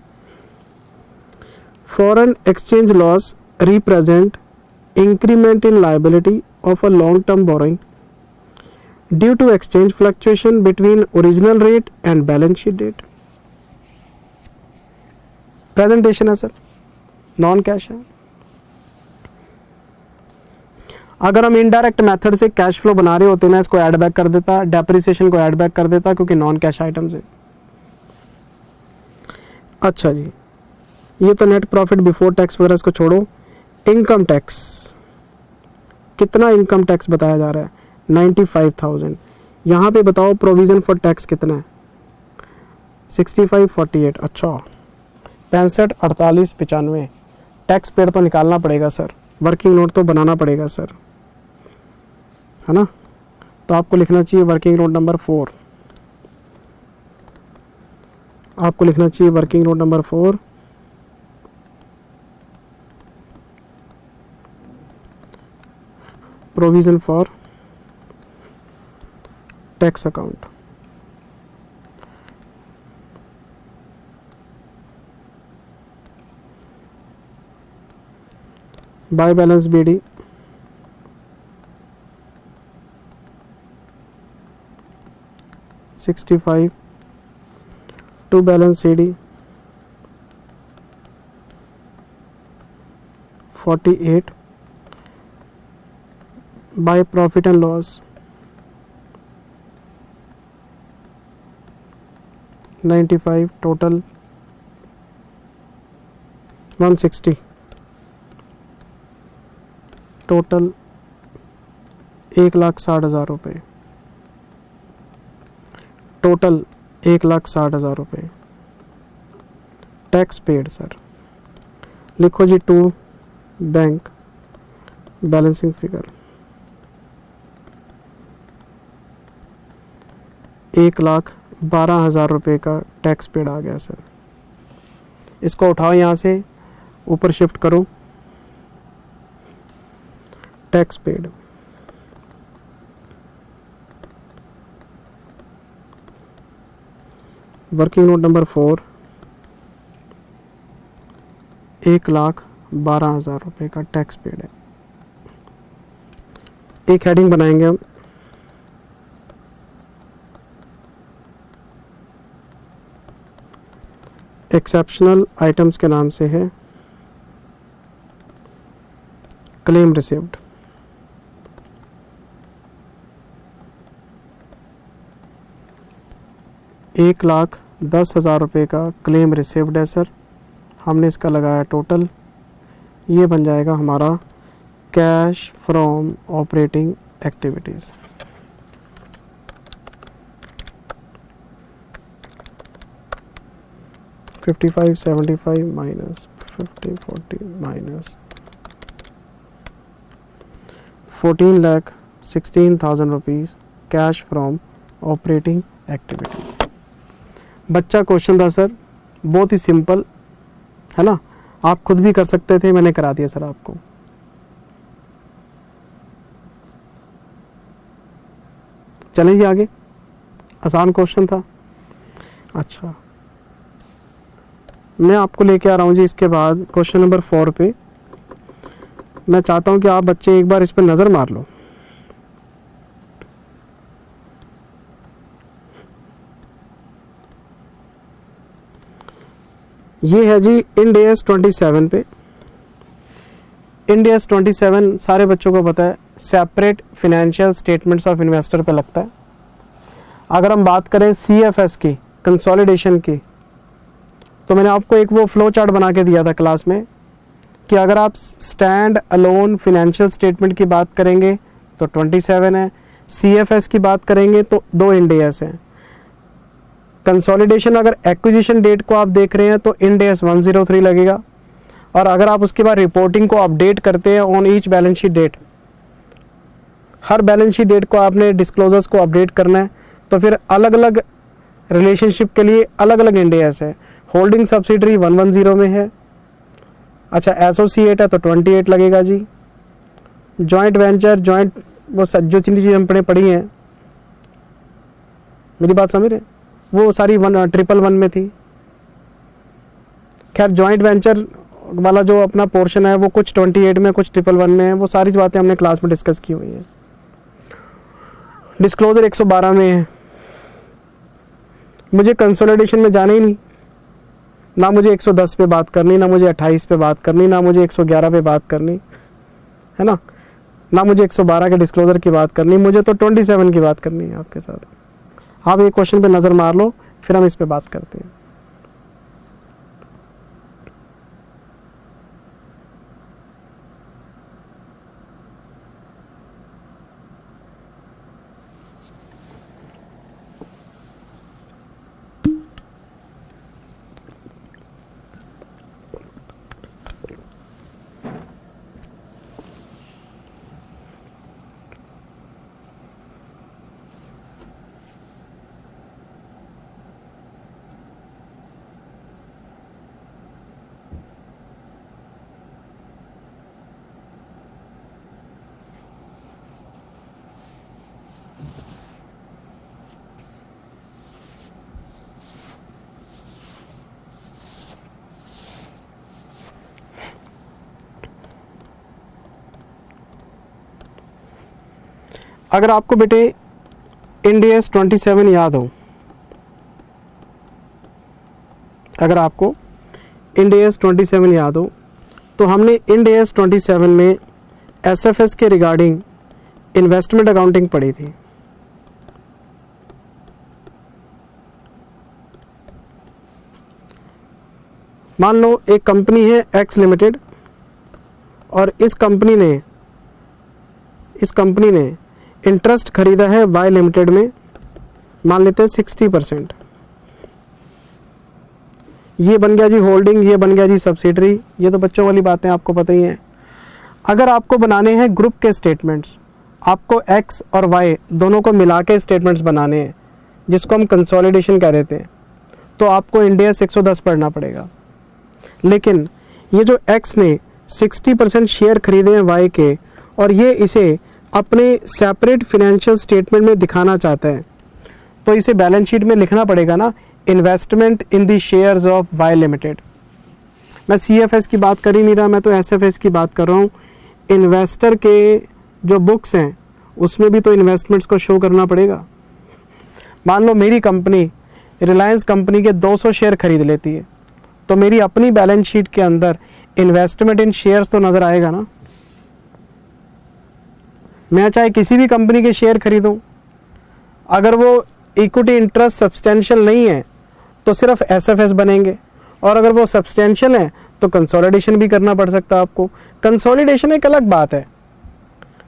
Foreign exchange loss represent increment in liability of a long-term borrowing due to exchange fluctuation between original rate and balance sheet date. Presentation है सर, नॉन कैश है। अगर हम इनडायरेक्ट मेथड से cash flow बना रहे होते मैं इसको ऐड बैक कर देता, डेप्रिसिएशन को ऐड बैक कर देता क्योंकि नॉन कैश आइटम्स है। अच्छा जी, ये तो नेट प्रॉफिट बिफोर टैक्स वगैरह इसको छोड़ो। इनकम टैक्स, कितना इनकम टैक्स बताया जा रहा है? 95,000। यहाँ पे बताओ प्रोविज़न फॉर टैक्स कितना है? 65, 48। अच्छा, 65, 48, 95। टैक्स पेड तो निकालना पड़ेगा सर, वर्किंग नोट तो बनाना पड़ेगा सर, है ना। तो आपको लिखना चाहिए वर्किंग नोट नंबर 4। आपको लिखना चाहिए working note number 4। Provision for tax account. By balance BD, $65 to balance CD, 48 by profit and loss, 95 total 160, total 1,60,000 रुपये, टोटल 1,60,000 रुपये टैक्स पेड सर। लिखो जी टू बैंक बैलेंसिंग फिगर 1,12,000 रुपये का टैक्स पेड आ गया सर। इसको उठाओ यहाँ से ऊपर शिफ्ट करो, tax paid. Working note number 4, 1,12,000 रुपये का टैक्स पेड है। एक हेडिंग बनाएंगे हम, एक्सेप्शनल आइटम्स के नाम से है क्लेम रिसीव्ड। 1,10,000 रुपये का क्लेम रिसीव्ड है सर, हमने इसका लगाया टोटल, ये बन जाएगा हमारा cash from operating activities. $55,75 minus 50,40 minus 14,16,000 rupees cash from operating activities. बच्चा क्वेश्चन था सर, बहुत ही सिंपल है ना, आप खुद भी कर सकते थे, मैंने करा दिया सर आपको। चलें जी आगे, आसान क्वेश्चन था। अच्छा, मैं आपको लेके आ रहा हूँ जी इसके बाद क्वेश्चन नंबर 4 पे। मैं चाहता हूँ कि आप बच्चे एक बार इस पर नज़र मार लो। ये है जी इंड AS 27 पे। इंड AS 27 सारे बच्चों को पता है, separate financial statements of investor पे लगता है। अगर हम बात करें CFS की, कंसोलिडेशन की, तो मैंने आपको एक वो फ्लो चार्ट बना के दिया था क्लास में कि अगर आप स्टैंड अलोन फिनेंशियल स्टेटमेंट की बात करेंगे तो 27 है, CFS की बात करेंगे तो 2 इंड AS है। कंसोलिडेशन अगर एक्विजिशन डेट को आप देख रहे हैं तो इंड AS 103 लगेगा, और अगर आप उसके बाद रिपोर्टिंग को अपडेट करते हैं on each balance sheet date, हर बैलेंस शीट डेट को आपने डिस्क्लोजर्स को अपडेट करना है, तो फिर अलग अलग रिलेशनशिप के लिए अलग अलग इंड AS है। होल्डिंग सब्सिडरी 110 में है। अच्छा, एसोसिएट है तो 28 लगेगा जी। जॉइंट वेंचर, जॉइंट, वो जो चीज़ें हम पढ़ी हैं, मेरी बात समझ रहे, वो सारी 111 में थी। खैर, जॉइंट वेंचर वाला जो अपना पोर्शन है वो कुछ 28 में, कुछ 111 में है, वो सारी बातें हमने क्लास में डिस्कस की हुई हैं। डिस्क्लोजर 112 में है। मुझे कंसोलिडेशन में जाना ही नहीं, ना मुझे 110 पे बात करनी, ना मुझे 28 पे बात करनी, ना मुझे 111 पे बात करनी, है ना मुझे 112 के डिस्क्लोजर की बात करनी, मुझे तो 27 की बात करनी है आपके साथ। आप एक क्वेश्चन पे नज़र मार लो, फिर हम इस पे बात करते हैं। अगर आपको बेटे इंड AS 27 याद हो, अगर आपको इंड AS 27 याद हो, तो हमने इंड AS 27 में SFS के रिगार्डिंग इन्वेस्टमेंट अकाउंटिंग पढ़ी थी। मान लो एक कंपनी है X लिमिटेड, और इस कंपनी ने इंटरेस्ट खरीदा है Y लिमिटेड में, मान लेते हैं 60%। ये बन गया जी होल्डिंग, ये बन गया जी सब्सिडरी, ये तो बच्चों वाली बातें आपको पता ही हैं। अगर आपको बनाने हैं ग्रुप के स्टेटमेंट्स, आपको X और Y दोनों को मिला के स्टेटमेंट्स बनाने हैं, जिसको हम कंसोलिडेशन कह देते हैं, तो आपको इंड AS 110 पढ़ना पड़ेगा। लेकिन ये जो X ने 60% शेयर खरीदे हैं Y के, और ये इसे अपने सेपरेट फिनेंशियल स्टेटमेंट में दिखाना चाहता है, तो इसे बैलेंस शीट में लिखना पड़ेगा ना, investment in the shares of Y limited. मैं CFS की बात कर ही नहीं रहा, मैं तो SFS की बात कर रहा हूँ। इन्वेस्टर के जो बुक्स हैं उसमें भी तो इन्वेस्टमेंट्स को शो करना पड़ेगा। मान लो मेरी कंपनी रिलायंस कंपनी के 200 शेयर खरीद लेती है, तो मेरी अपनी बैलेंस शीट के अंदर इन्वेस्टमेंट इन शेयर्स तो नज़र आएगा ना। मैं चाहे किसी भी कंपनी के शेयर खरीदूं, अगर वो इक्विटी इंटरेस्ट सब्सटेंशियल नहीं है तो सिर्फ एसएफएस बनेंगे, और अगर वो सब्सटेंशियल है तो कंसोलिडेशन भी करना पड़ सकता है आपको। कंसोलिडेशन एक अलग बात है,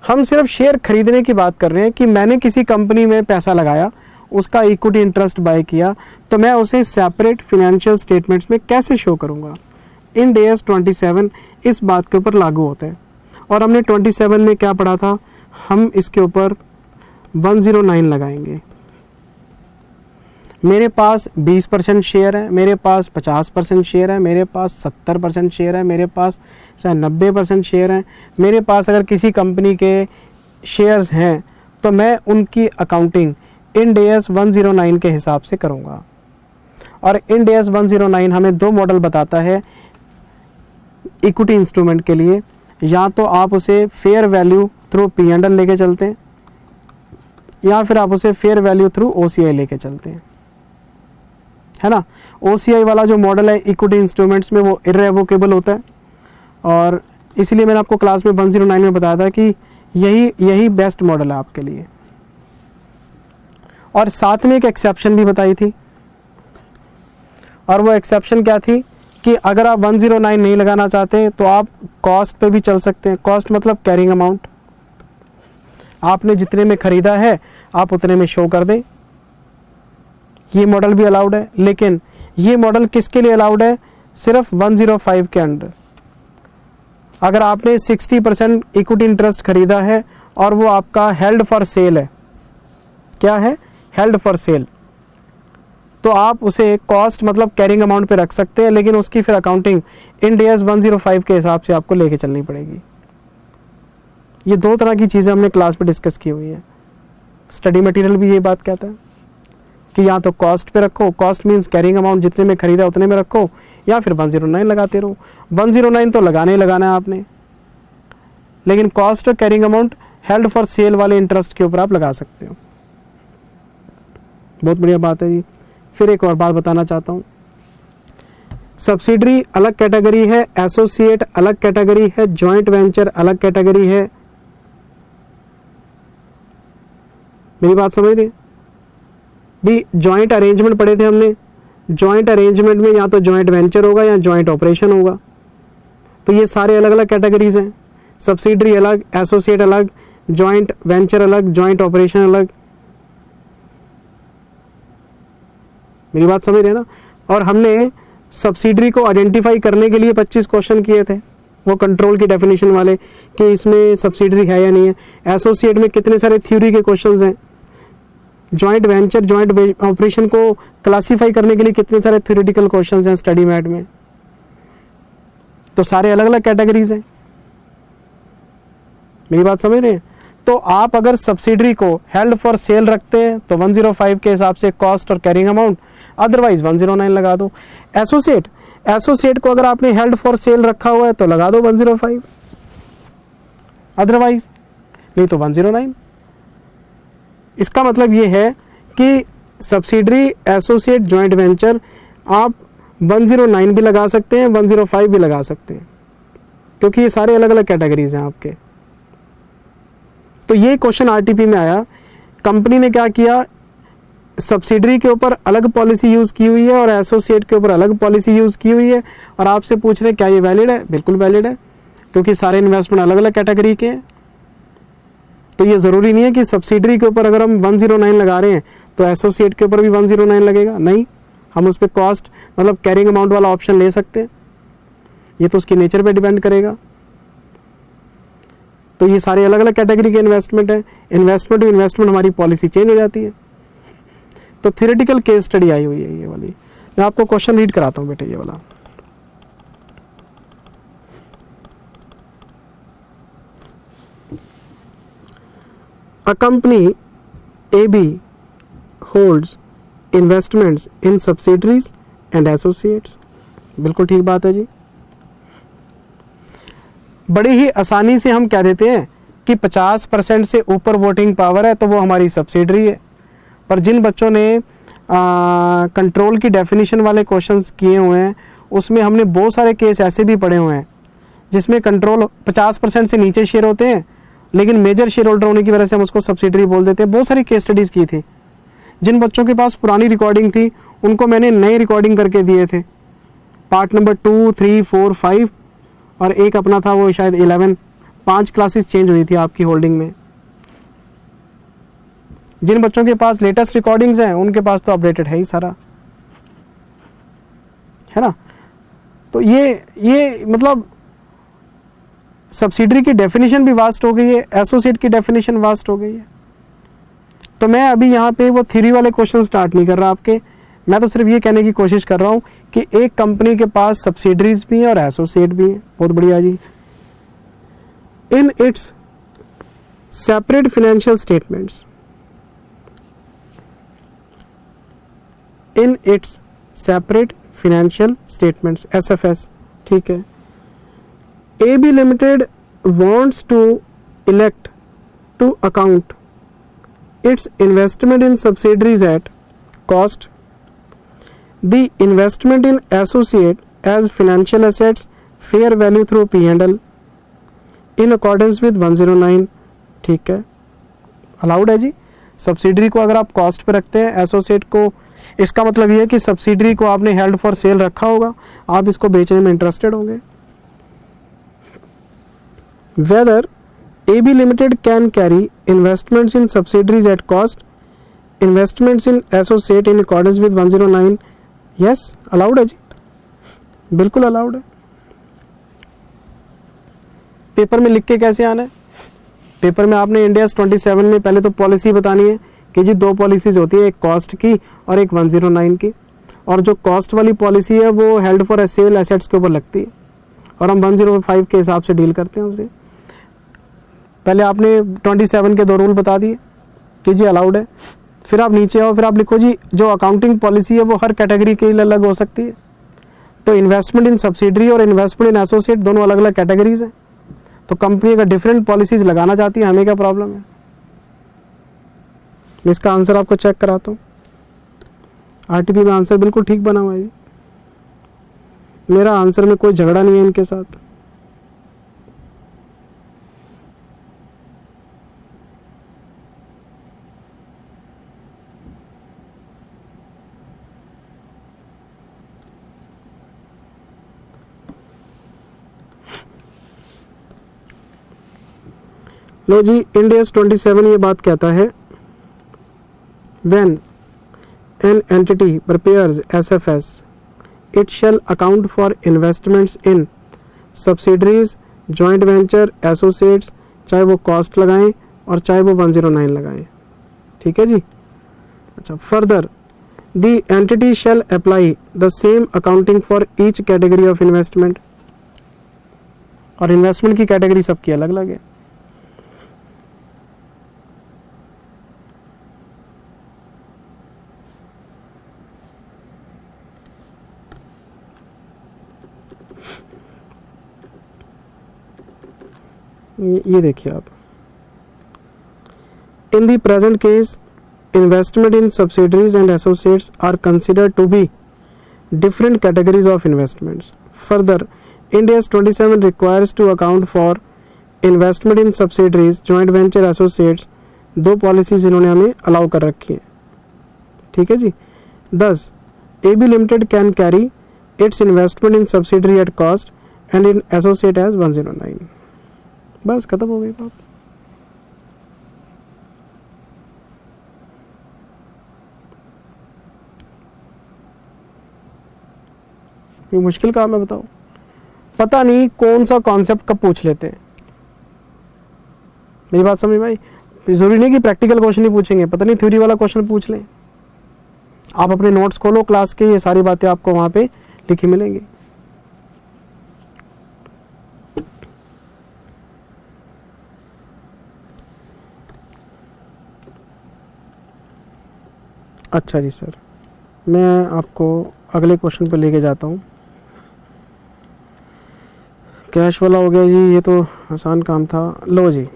हम सिर्फ शेयर खरीदने की बात कर रहे हैं कि मैंने किसी कंपनी में पैसा लगाया, उसका इक्विटी इंटरेस्ट बाय किया, तो मैं उसे सेपरेट फिनेंशियल स्टेटमेंट्स में कैसे शो करूंगा। इंड AS 27 इस बात के ऊपर लागू होता है। और हमने 27 में क्या पढ़ा था, हम इसके ऊपर 109 लगाएंगे। मेरे पास 20% शेयर है, मेरे पास 50% शेयर है, मेरे पास 70% शेयर है, मेरे पास चाहे 90% शेयर है, मेरे पास अगर किसी कंपनी के शेयर्स हैं तो मैं उनकी अकाउंटिंग इंड AS 109 के हिसाब से करूँगा। और इंड AS 109 हमें दो मॉडल बताता है इक्विटी इंस्ट्रूमेंट के लिए। या तो आप उसे फेयर वैल्यू थ्रू P&L लेके चलते हैं, या फिर आप उसे फेयर वैल्यू थ्रू OCI लेके चलते हैं, है ना। OCI वाला जो मॉडल है इक्विटी इंस्ट्रूमेंट्स में वो इररेवोकेबल होता है, और इसलिए मैंने आपको क्लास में 109 में बताया था कि यही बेस्ट मॉडल है आपके लिए। और साथ में एक एक्सेप्शन भी बताई थी, और वो एक्सेप्शन क्या थी कि अगर आप 109 नहीं लगाना चाहते तो आप कॉस्ट पे भी चल सकते हैं। कॉस्ट मतलब कैरिंग अमाउंट, आपने जितने में खरीदा है आप उतने में शो कर दें, ये मॉडल भी अलाउड है। लेकिन ये मॉडल किसके लिए अलाउड है, सिर्फ 105 के अंडर। अगर आपने 60% इक्विटी इंटरेस्ट खरीदा है और वो आपका हेल्ड फॉर सेल है, क्या है, हेल्ड फॉर सेल, तो आप उसे कॉस्ट मतलब कैरिंग अमाउंट पे रख सकते हैं, लेकिन उसकी फिर अकाउंटिंग इंड AS 105 के हिसाब से आपको लेके चलनी पड़ेगी। ये दो तरह की चीज़ें हमने क्लास पे डिस्कस की हुई है। स्टडी मटेरियल भी ये बात कहता है कि या तो कॉस्ट पे रखो, कॉस्ट मीन्स कैरिंग अमाउंट जितने में खरीदा उतने में रखो, या फिर 109 लगाते रहो। 109 तो लगाना ही लगाना है आपने, लेकिन कॉस्ट और carrying amount held for sale वाले इंटरेस्ट के ऊपर आप लगा सकते हो। बहुत बढ़िया बात है जी। फिर एक और बात बताना चाहता हूँ, सब्सिडरी अलग कैटेगरी है, एसोसिएट अलग कैटेगरी है, जॉइंट वेंचर अलग कैटेगरी है। मेरी बात समझ रही है भी। जॉइंट अरेंजमेंट पढ़े थे हमने, जॉइंट अरेंजमेंट में या तो जॉइंट वेंचर होगा या जॉइंट ऑपरेशन होगा। तो ये सारे अलग अलग कैटेगरीज हैं, सब्सिडरी अलग, एसोसिएट अलग, जॉइंट वेंचर अलग, जॉइंट ऑपरेशन अलग। मेरी बात समझ रहे हैं ना। और हमने सब्सिडरी को आइडेंटिफाई करने के लिए 25 क्वेश्चन किए थे, वो कंट्रोल की डेफिनेशन वाले कि इसमें सब्सिडरी है या नहीं है। एसोसिएट में कितने सारे थ्योरी के क्वेश्चंस हैं। जॉइंट वेंचर, जॉइंट ऑपरेशन को क्लासीफाई करने के लिए कितने सारे थ्योरेटिकल क्वेश्चंस हैं स्टडी मैट में। तो सारे अलग अलग कैटेगरीज हैं। मेरी बात समझ रहे हैं। तो आप अगर सब्सिडरी को हेल्ड फॉर सेल रखते हैं तो 105 के हिसाब से कॉस्ट और कैरिंग अमाउंट, अदरवाइज 109 लगा दो। एसोसिएट को अगर आपने हेल्ड फॉर सेल रखा हुआ है तो लगा दो 105, अदरवाइज नहीं तो 109। इसका मतलब ये है कि सब्सिडरी, एसोसिएट, जॉइंट वेंचर आप 109 भी लगा सकते हैं, 105 भी लगा सकते हैं, क्योंकि ये सारे अलग अलग कैटेगरीज हैं आपके। तो ये क्वेश्चन आरटीपी में आया, कंपनी ने क्या किया, सब्सिडरी के ऊपर अलग पॉलिसी यूज की हुई है और एसोसिएट के ऊपर अलग पॉलिसी यूज की हुई है, और आपसे पूछ रहे क्या ये वैलिड है। बिल्कुल वैलिड है, क्योंकि सारे इन्वेस्टमेंट अलग अलग कैटेगरी के हैं। तो ये जरूरी नहीं है कि सब्सिडरी के ऊपर अगर हम 109 लगा रहे हैं तो एसोसिएट के ऊपर भी 109 लगेगा, नहीं। हम उस पर कॉस्ट मतलब कैरिंग अमाउंट वाला ऑप्शन ले सकते हैं, ये तो उसकी नेचर पे डिपेंड करेगा। तो ये सारे अलग अलग कैटेगरी के इन्वेस्टमेंट है, इन्वेस्टमेंट टू इन्वेस्टमेंट हमारी पॉलिसी चेंज हो जाती है। तो थ्योरेटिकल केस स्टडी आई हुई है ये वाली। मैं आपको क्वेश्चन रीड कराता हूं बेटे, ये वाला। A company AB holds investments in subsidiaries and associates। बिल्कुल ठीक बात है जी। बड़ी ही आसानी से हम कह देते हैं कि 50% से ऊपर वोटिंग पावर है तो वो हमारी सब्सिडरी है। पर जिन बच्चों ने कंट्रोल की डेफिनेशन वाले क्वेश्चंस किए हुए हैं उसमें हमने बहुत सारे केस ऐसे भी पढ़े हुए हैं जिसमें कंट्रोल 50% से नीचे शेयर होते हैं, लेकिन मेजर शेयर होल्डर होने की वजह से हम उसको सब्सिडरी बोल देते हैं। बहुत सारी केस स्टडीज़ की थी जिन बच्चों के पास पुरानी रिकॉर्डिंग थी उनको मैंने नई रिकॉर्डिंग करके दिए थे, पार्ट नंबर 2, 3, 4, 5 और एक अपना था वो शायद 11, 5 क्लासेस चेंज हुई थी आपकी होल्डिंग में। जिन बच्चों के पास लेटेस्ट रिकॉर्डिंग्स हैं उनके पास तो अपडेटेड है ही सारा, है ना। तो ये मतलब सब्सिडरी की डेफिनेशन भी वास्ट हो गई है, एसोसिएट की डेफिनेशन वास्ट हो गई है। तो मैं अभी यहाँ पे वो थ्योरी वाले क्वेश्चन स्टार्ट नहीं कर रहा आपके, मैं तो सिर्फ ये कहने की कोशिश कर रहा हूँ कि एक कंपनी के पास सब्सिडरीज भी हैं और एसोसिएट भी हैं। बहुत बढ़िया जी। In its separate financial statements, in its separate financial statements, SFS, ठीक है। AB Limited wants to elect to account its investment in subsidiaries at cost, the investment in associate as financial assets fair value through P&L in accordance with 109, ठीक है, allowed है जी। Subsidiary को अगर आप cost पे रखते हैं, एसोसिएट को, इसका मतलब ये है कि सब्सिडरी को आपने हेल्ड फॉर सेल रखा होगा, आप इसको बेचने में इंटरेस्टेड होंगे। Whether AB Limited can carry investments in subsidiaries at cost, investments in associate in accordance with 109, yes, allowed है जी, बिल्कुल अलाउड है। पेपर में लिख के कैसे आना है? पेपर में आपने इंडियाज 27 में पहले तो पॉलिसी बतानी है कि जी 2 पॉलिसीज होती है, एक कॉस्ट की और एक 109 की, और जो कॉस्ट वाली पॉलिसी है वो हेल्ड फॉर सेल एसेट्स के ऊपर लगती है और हम 105 के हिसाब से डील करते हैं उसे। पहले आपने 27 के 2 रूल बता दिए कि जी अलाउड है, फिर आप नीचे आओ, फिर आप लिखो जी जो अकाउंटिंग पॉलिसी है वो हर कैटेगरी के लिए अलग हो सकती है। तो इन्वेस्टमेंट इन सब्सिडरी और इन्वेस्टमेंट इन एसोसिएट दोनों अलग अलग कैटेगरीज हैं, तो कंपनी अगर डिफरेंट पॉलिसीज लगाना चाहती है, हमें क्या प्रॉब्लम है। मैं इसका आंसर आपको चेक कराता हूँ। आरटीपी में आंसर बिल्कुल ठीक बना हुआ है जी, मेरा आंसर में कोई झगड़ा नहीं है इनके साथ। लो जी, इंडियाज 27 ये बात कहता है, when an entity prepares SFS, it shall account for investments in subsidiaries, joint venture, associates, चाहे वो कॉस्ट लगाएं और चाहे वो 109 लगाएं, ठीक है जी। अच्छा, further the entity shall apply the same accounting for each category of investment, और इन्वेस्टमेंट की कैटेगरी सबकी अलग अलग है। ये देखिए आप, in the present case investment in subsidiaries and associates are considered to be different categories of investments. Further, India's 27 requires to account for investment in subsidiaries, joint venture, associates, 2 policies इन्होंने हमें allow कर रखी है, ठीक है जी। Thus, AB Limited can carry its investment in subsidiary at cost and in associate as 109. बस खत्म हो गई बात। कोई मुश्किल काम है बताओ? पता नहीं कौन सा कॉन्सेप्ट कब पूछ लेते हैं। मेरी बात समझ में आई? जरूरी नहीं कि प्रैक्टिकल क्वेश्चन ही पूछेंगे, पता नहीं थ्योरी वाला क्वेश्चन पूछ लें। आप अपने नोट्स खोलो क्लास के, ये सारी बातें आपको वहां पे लिखी मिलेंगी। अच्छा जी सर, मैं आपको अगले क्वेश्चन पे लेके जाता हूँ। कैश वाला हो गया जी, ये तो आसान काम था। लो जी,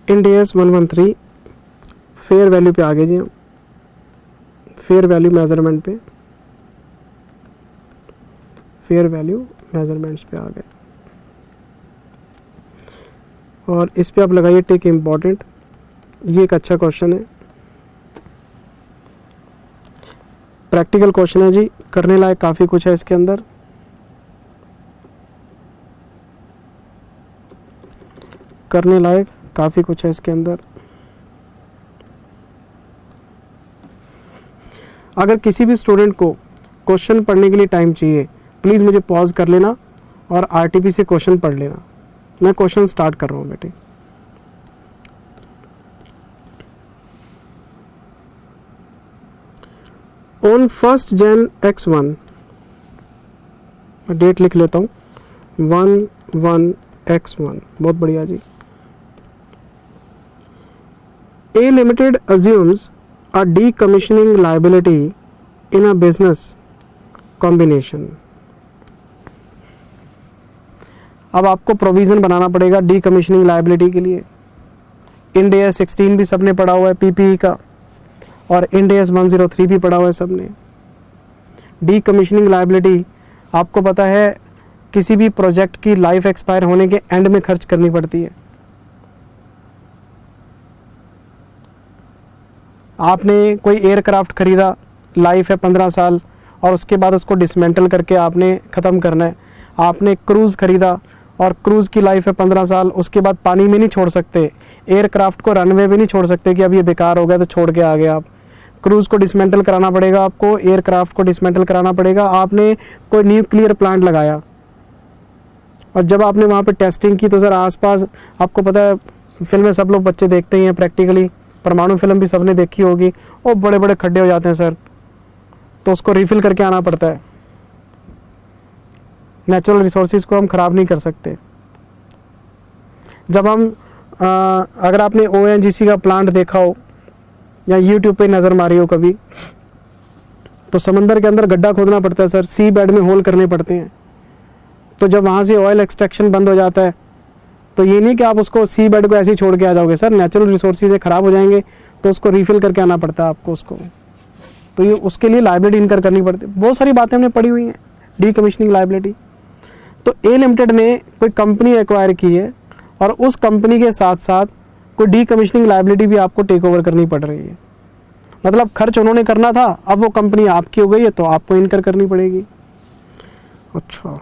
इंडियस 113 फेयर वैल्यू पे आ गए जी हम, फेयर वैल्यू मेजरमेंट पे। फेयर वैल्यू मेजरमेंट्स पे आ गए, और इस पे आप लगाइए टिक इम्पॉर्टेंट। ये एक अच्छा क्वेश्चन है, प्रैक्टिकल क्वेश्चन है जी, करने लायक काफ़ी कुछ है इसके अंदर। करने लायक काफ़ी कुछ है इसके अंदर। अगर किसी भी स्टूडेंट को क्वेश्चन पढ़ने के लिए टाइम चाहिए, प्लीज़ मुझे पॉज कर लेना और आरटीपी से क्वेश्चन पढ़ लेना। मैं क्वेश्चन स्टार्ट कर रहा हूँ बेटे। ऑन 1 Jan X1, मैं डेट लिख लेता हूँ, 1/1/X1, बहुत बढ़िया जी। A Limited assumes a decommissioning liability in a business combination. अब आपको प्रोविजन बनाना पड़ेगा डीकमिशनिंग लायबिलिटी के लिए। इंड AS 16 भी सबने पढ़ा हुआ है PPE का, और इंड AS 103 भी पढ़ा हुआ है सबने। डीकमिशनिंग लायबिलिटी आपको पता है किसी भी प्रोजेक्ट की लाइफ एक्सपायर होने के एंड में खर्च करनी पड़ती है। आपने कोई एयरक्राफ्ट खरीदा, लाइफ है 15 साल, और उसके बाद उसको डिसमेंटल करके आपने ख़त्म करना है। आपने क्रूज़ खरीदा और क्रूज़ की लाइफ है 15 साल, उसके बाद पानी में नहीं छोड़ सकते, एयरक्राफ्ट को रनवे पे नहीं छोड़ सकते कि अब ये बेकार हो गया तो छोड़ के आ गए आप। क्रूज़ को डिसमेंटल कराना पड़ेगा आपको, एयरक्राफ्ट को डिसमेंटल कराना पड़ेगा। आपने कोई न्यूक्लियर प्लांट लगाया और जब आपने वहाँ पे टेस्टिंग की तो सर आसपास, आपको पता है फिल्में सब लोग बच्चे देखते ही हैं प्रैक्टिकली, परमाणु फिल्म भी सबने देखी होगी, और बड़े बड़े खड्डे हो जाते हैं सर, तो उसको रिफ़िल करके आना पड़ता है। नेचुरल रिसोर्सेज को हम ख़राब नहीं कर सकते। जब हम अगर आपने ONGC का प्लांट देखा हो या यूट्यूब पे नज़र मारी हो कभी, तो समंदर के अंदर गड्ढा खोदना पड़ता है सर, सी बेड में होल करने पड़ते हैं। तो जब वहाँ से ऑयल एक्सट्रैक्शन बंद हो जाता है तो ये नहीं कि आप उसको सी बेड को ऐसे ही छोड़ के आ जाओगे सर, नेचुरल रिसोर्सेज ख़राब हो जाएंगे तो उसको रिफ़िल करके आना पड़ता है आपको उसको। तो ये उसके लिए लायबिलिटी इनकर करनी पड़ती है। बहुत सारी बातें हमने पढ़ी हुई हैं डीकमिशनिंग लायबिलिटी। तो A लिमिटेड ने कोई कंपनी एक्वायर की है और उस कंपनी के साथ साथ कोई डीकमिशनिंग लायबिलिटी भी आपको टेक ओवर करनी पड़ रही है। मतलब खर्च उन्होंने करना था, अब वो कंपनी आपकी हो गई है तो आपको इनकर करनी पड़ेगी। अच्छा,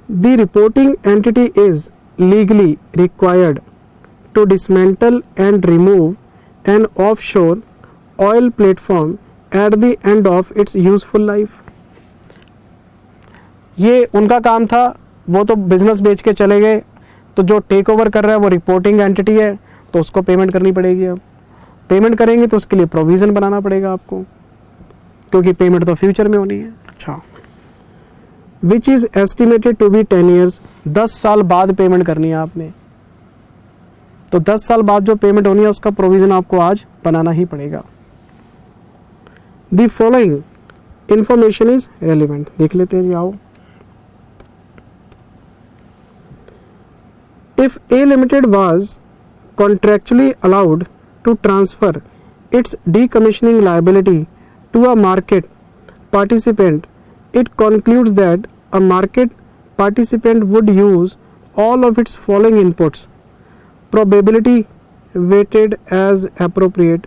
the reporting entity is legally required to dismantle and remove an offshore oil platform at the end of its useful life. ये उनका काम था, वो तो बिजनेस बेच के चले गए, तो जो टेक ओवर कर रहा है वो रिपोर्टिंग एंटिटी है, तो उसको पेमेंट करनी पड़ेगी। अब पेमेंट करेंगे तो उसके लिए प्रोविज़न बनाना पड़ेगा आपको, क्योंकि पेमेंट तो फ्यूचर में होनी है। अच्छा, which is estimated to be 10 years, 10 साल बाद पेमेंट करनी है आपने। तो 10 साल बाद जो पेमेंट होनी है उसका प्रोविज़न आपको आज बनाना ही पड़ेगा। The following information is relevant, देख लेते हैं जी, आओ। If A Limited was contractually allowed to transfer its decommissioning liability to a market participant, it concludes that a market participant would use all of its following inputs, probability weighted as appropriate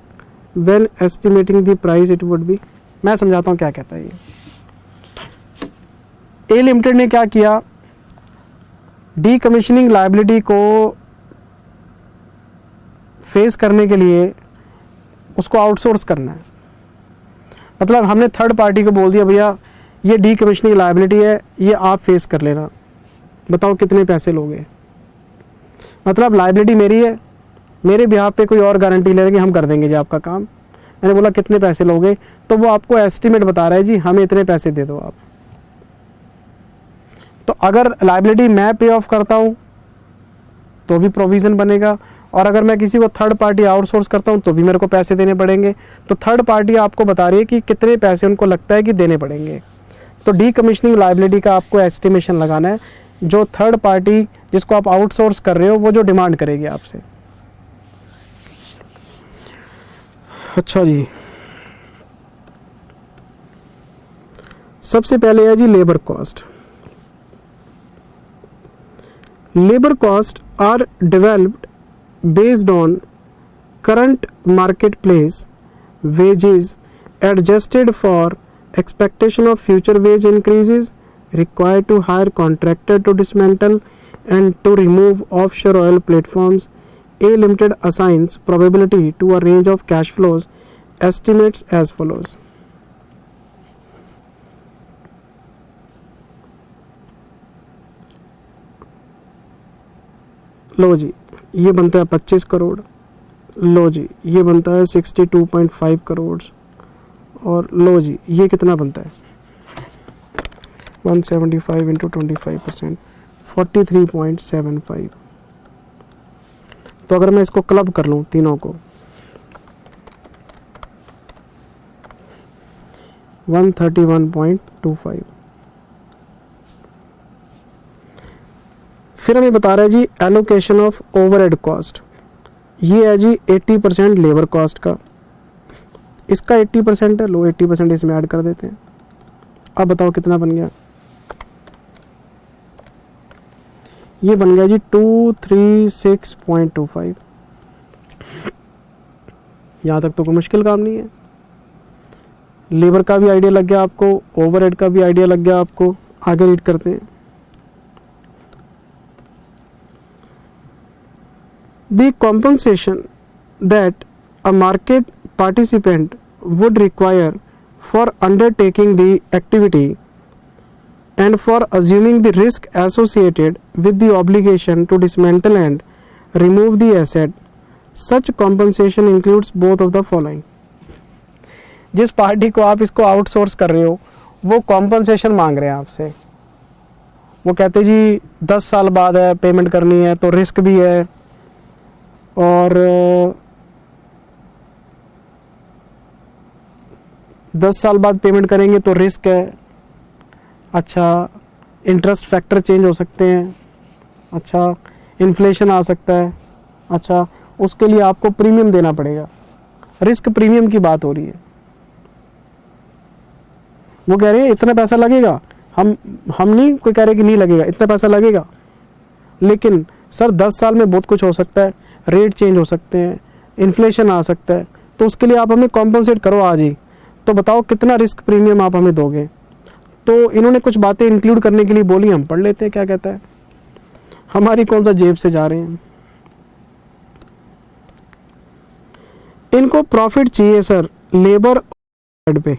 when estimating the price it would be. मैं समझाता हूँ क्या कहता है ये। A Limited ने क्या किया, डीकमिशनिंग लायबिलिटी को फेस करने के लिए उसको आउटसोर्स करना है। मतलब हमने थर्ड पार्टी को बोल दिया भैया ये डीकमिशनिंग लायबिलिटी है, ये आप फेस कर लेना, बताओ कितने पैसे लोगे। मतलब लायबिलिटी मेरी है, मेरे बिहाफ पे कोई और गारंटी ले रहे कि हम कर देंगे जी आपका काम। मैंने बोला कितने पैसे लोगे, तो वो आपको एस्टिमेट बता रहा है जी हमें इतने पैसे दे दो आप। तो अगर लायबिलिटी मैं पे ऑफ करता हूँ तो भी प्रोविज़न बनेगा, और अगर मैं किसी को थर्ड पार्टी आउटसोर्स करता हूँ तो भी मेरे को पैसे देने पड़ेंगे। तो थर्ड पार्टी आपको बता रही है कि कितने पैसे उनको लगता है कि देने पड़ेंगे। तो डीकमिशनिंग लायबिलिटी का आपको एस्टिमेशन लगाना है, जो थर्ड पार्टी जिसको आप आउटसोर्स कर रहे हो वो जो डिमांड करेगी आपसे। अच्छा जी, सबसे पहले है जी labour cost. Labour cost are developed based on current marketplace wages adjusted for expectation of future wage increases, required to hire contractor to dismantle and to remove offshore oil platforms. A Limited assigns probability to a range of cash flows estimates as follows. लो जी, ये बनता है 25 करोड़. लो जी, ये बनता है 62.5 करोड़. और लो जी, ये कितना बनता है 175 इंटू 25%, 43.75. तो अगर मैं इसको क्लब कर लूँ तीनों को, 131.25. फिर हमें बता रहा है जी एलोकेशन ऑफ ओवरहेड कॉस्ट. ये है जी 80% लेबर कॉस्ट का, इसका 80% है. लो 80% इसमें ऐड कर देते हैं. अब बताओ कितना बन गया. ये बन गया जी 236.25. यहाँ तक तो कोई मुश्किल काम नहीं है. लेबर का भी आइडिया लग गया आपको, ओवरहेड का भी आइडिया लग गया आपको. आगे रीड करते हैं. The compensation that a market participant would require for undertaking the activity and for assuming the risk associated with the obligation to dismantle and remove the asset, such compensation includes both of the following. जिस party को आप इसको outsource कर रहे हो वो compensation मांग रहे हैं आपसे. वो कहते जी 10 साल बाद है पेमेंट करनी है तो रिस्क भी है, और 10 साल बाद पेमेंट करेंगे तो रिस्क है. अच्छा, इंटरेस्ट फैक्टर चेंज हो सकते हैं. अच्छा, इन्फ्लेशन आ सकता है. अच्छा, उसके लिए आपको प्रीमियम देना पड़ेगा. रिस्क प्रीमियम की बात हो रही है. वो कह रहे हैं इतना पैसा लगेगा. हम नहीं कोई कह रहे कि नहीं लगेगा, इतना पैसा लगेगा. लेकिन सर 10 साल में बहुत कुछ हो सकता है, रेट चेंज हो सकते हैं, इन्फ्लेशन आ सकता है, तो उसके लिए आप हमें कॉम्पनसेट करो आज ही. तो बताओ कितना रिस्क प्रीमियम आप हमें दोगे. तो इन्होंने कुछ बातें इंक्लूड करने के लिए बोली, हम पढ़ लेते हैं क्या कहता है. हमारी कौन सा जेब से जा रहे हैं. इनको प्रॉफिट चाहिए सर लेबर पे.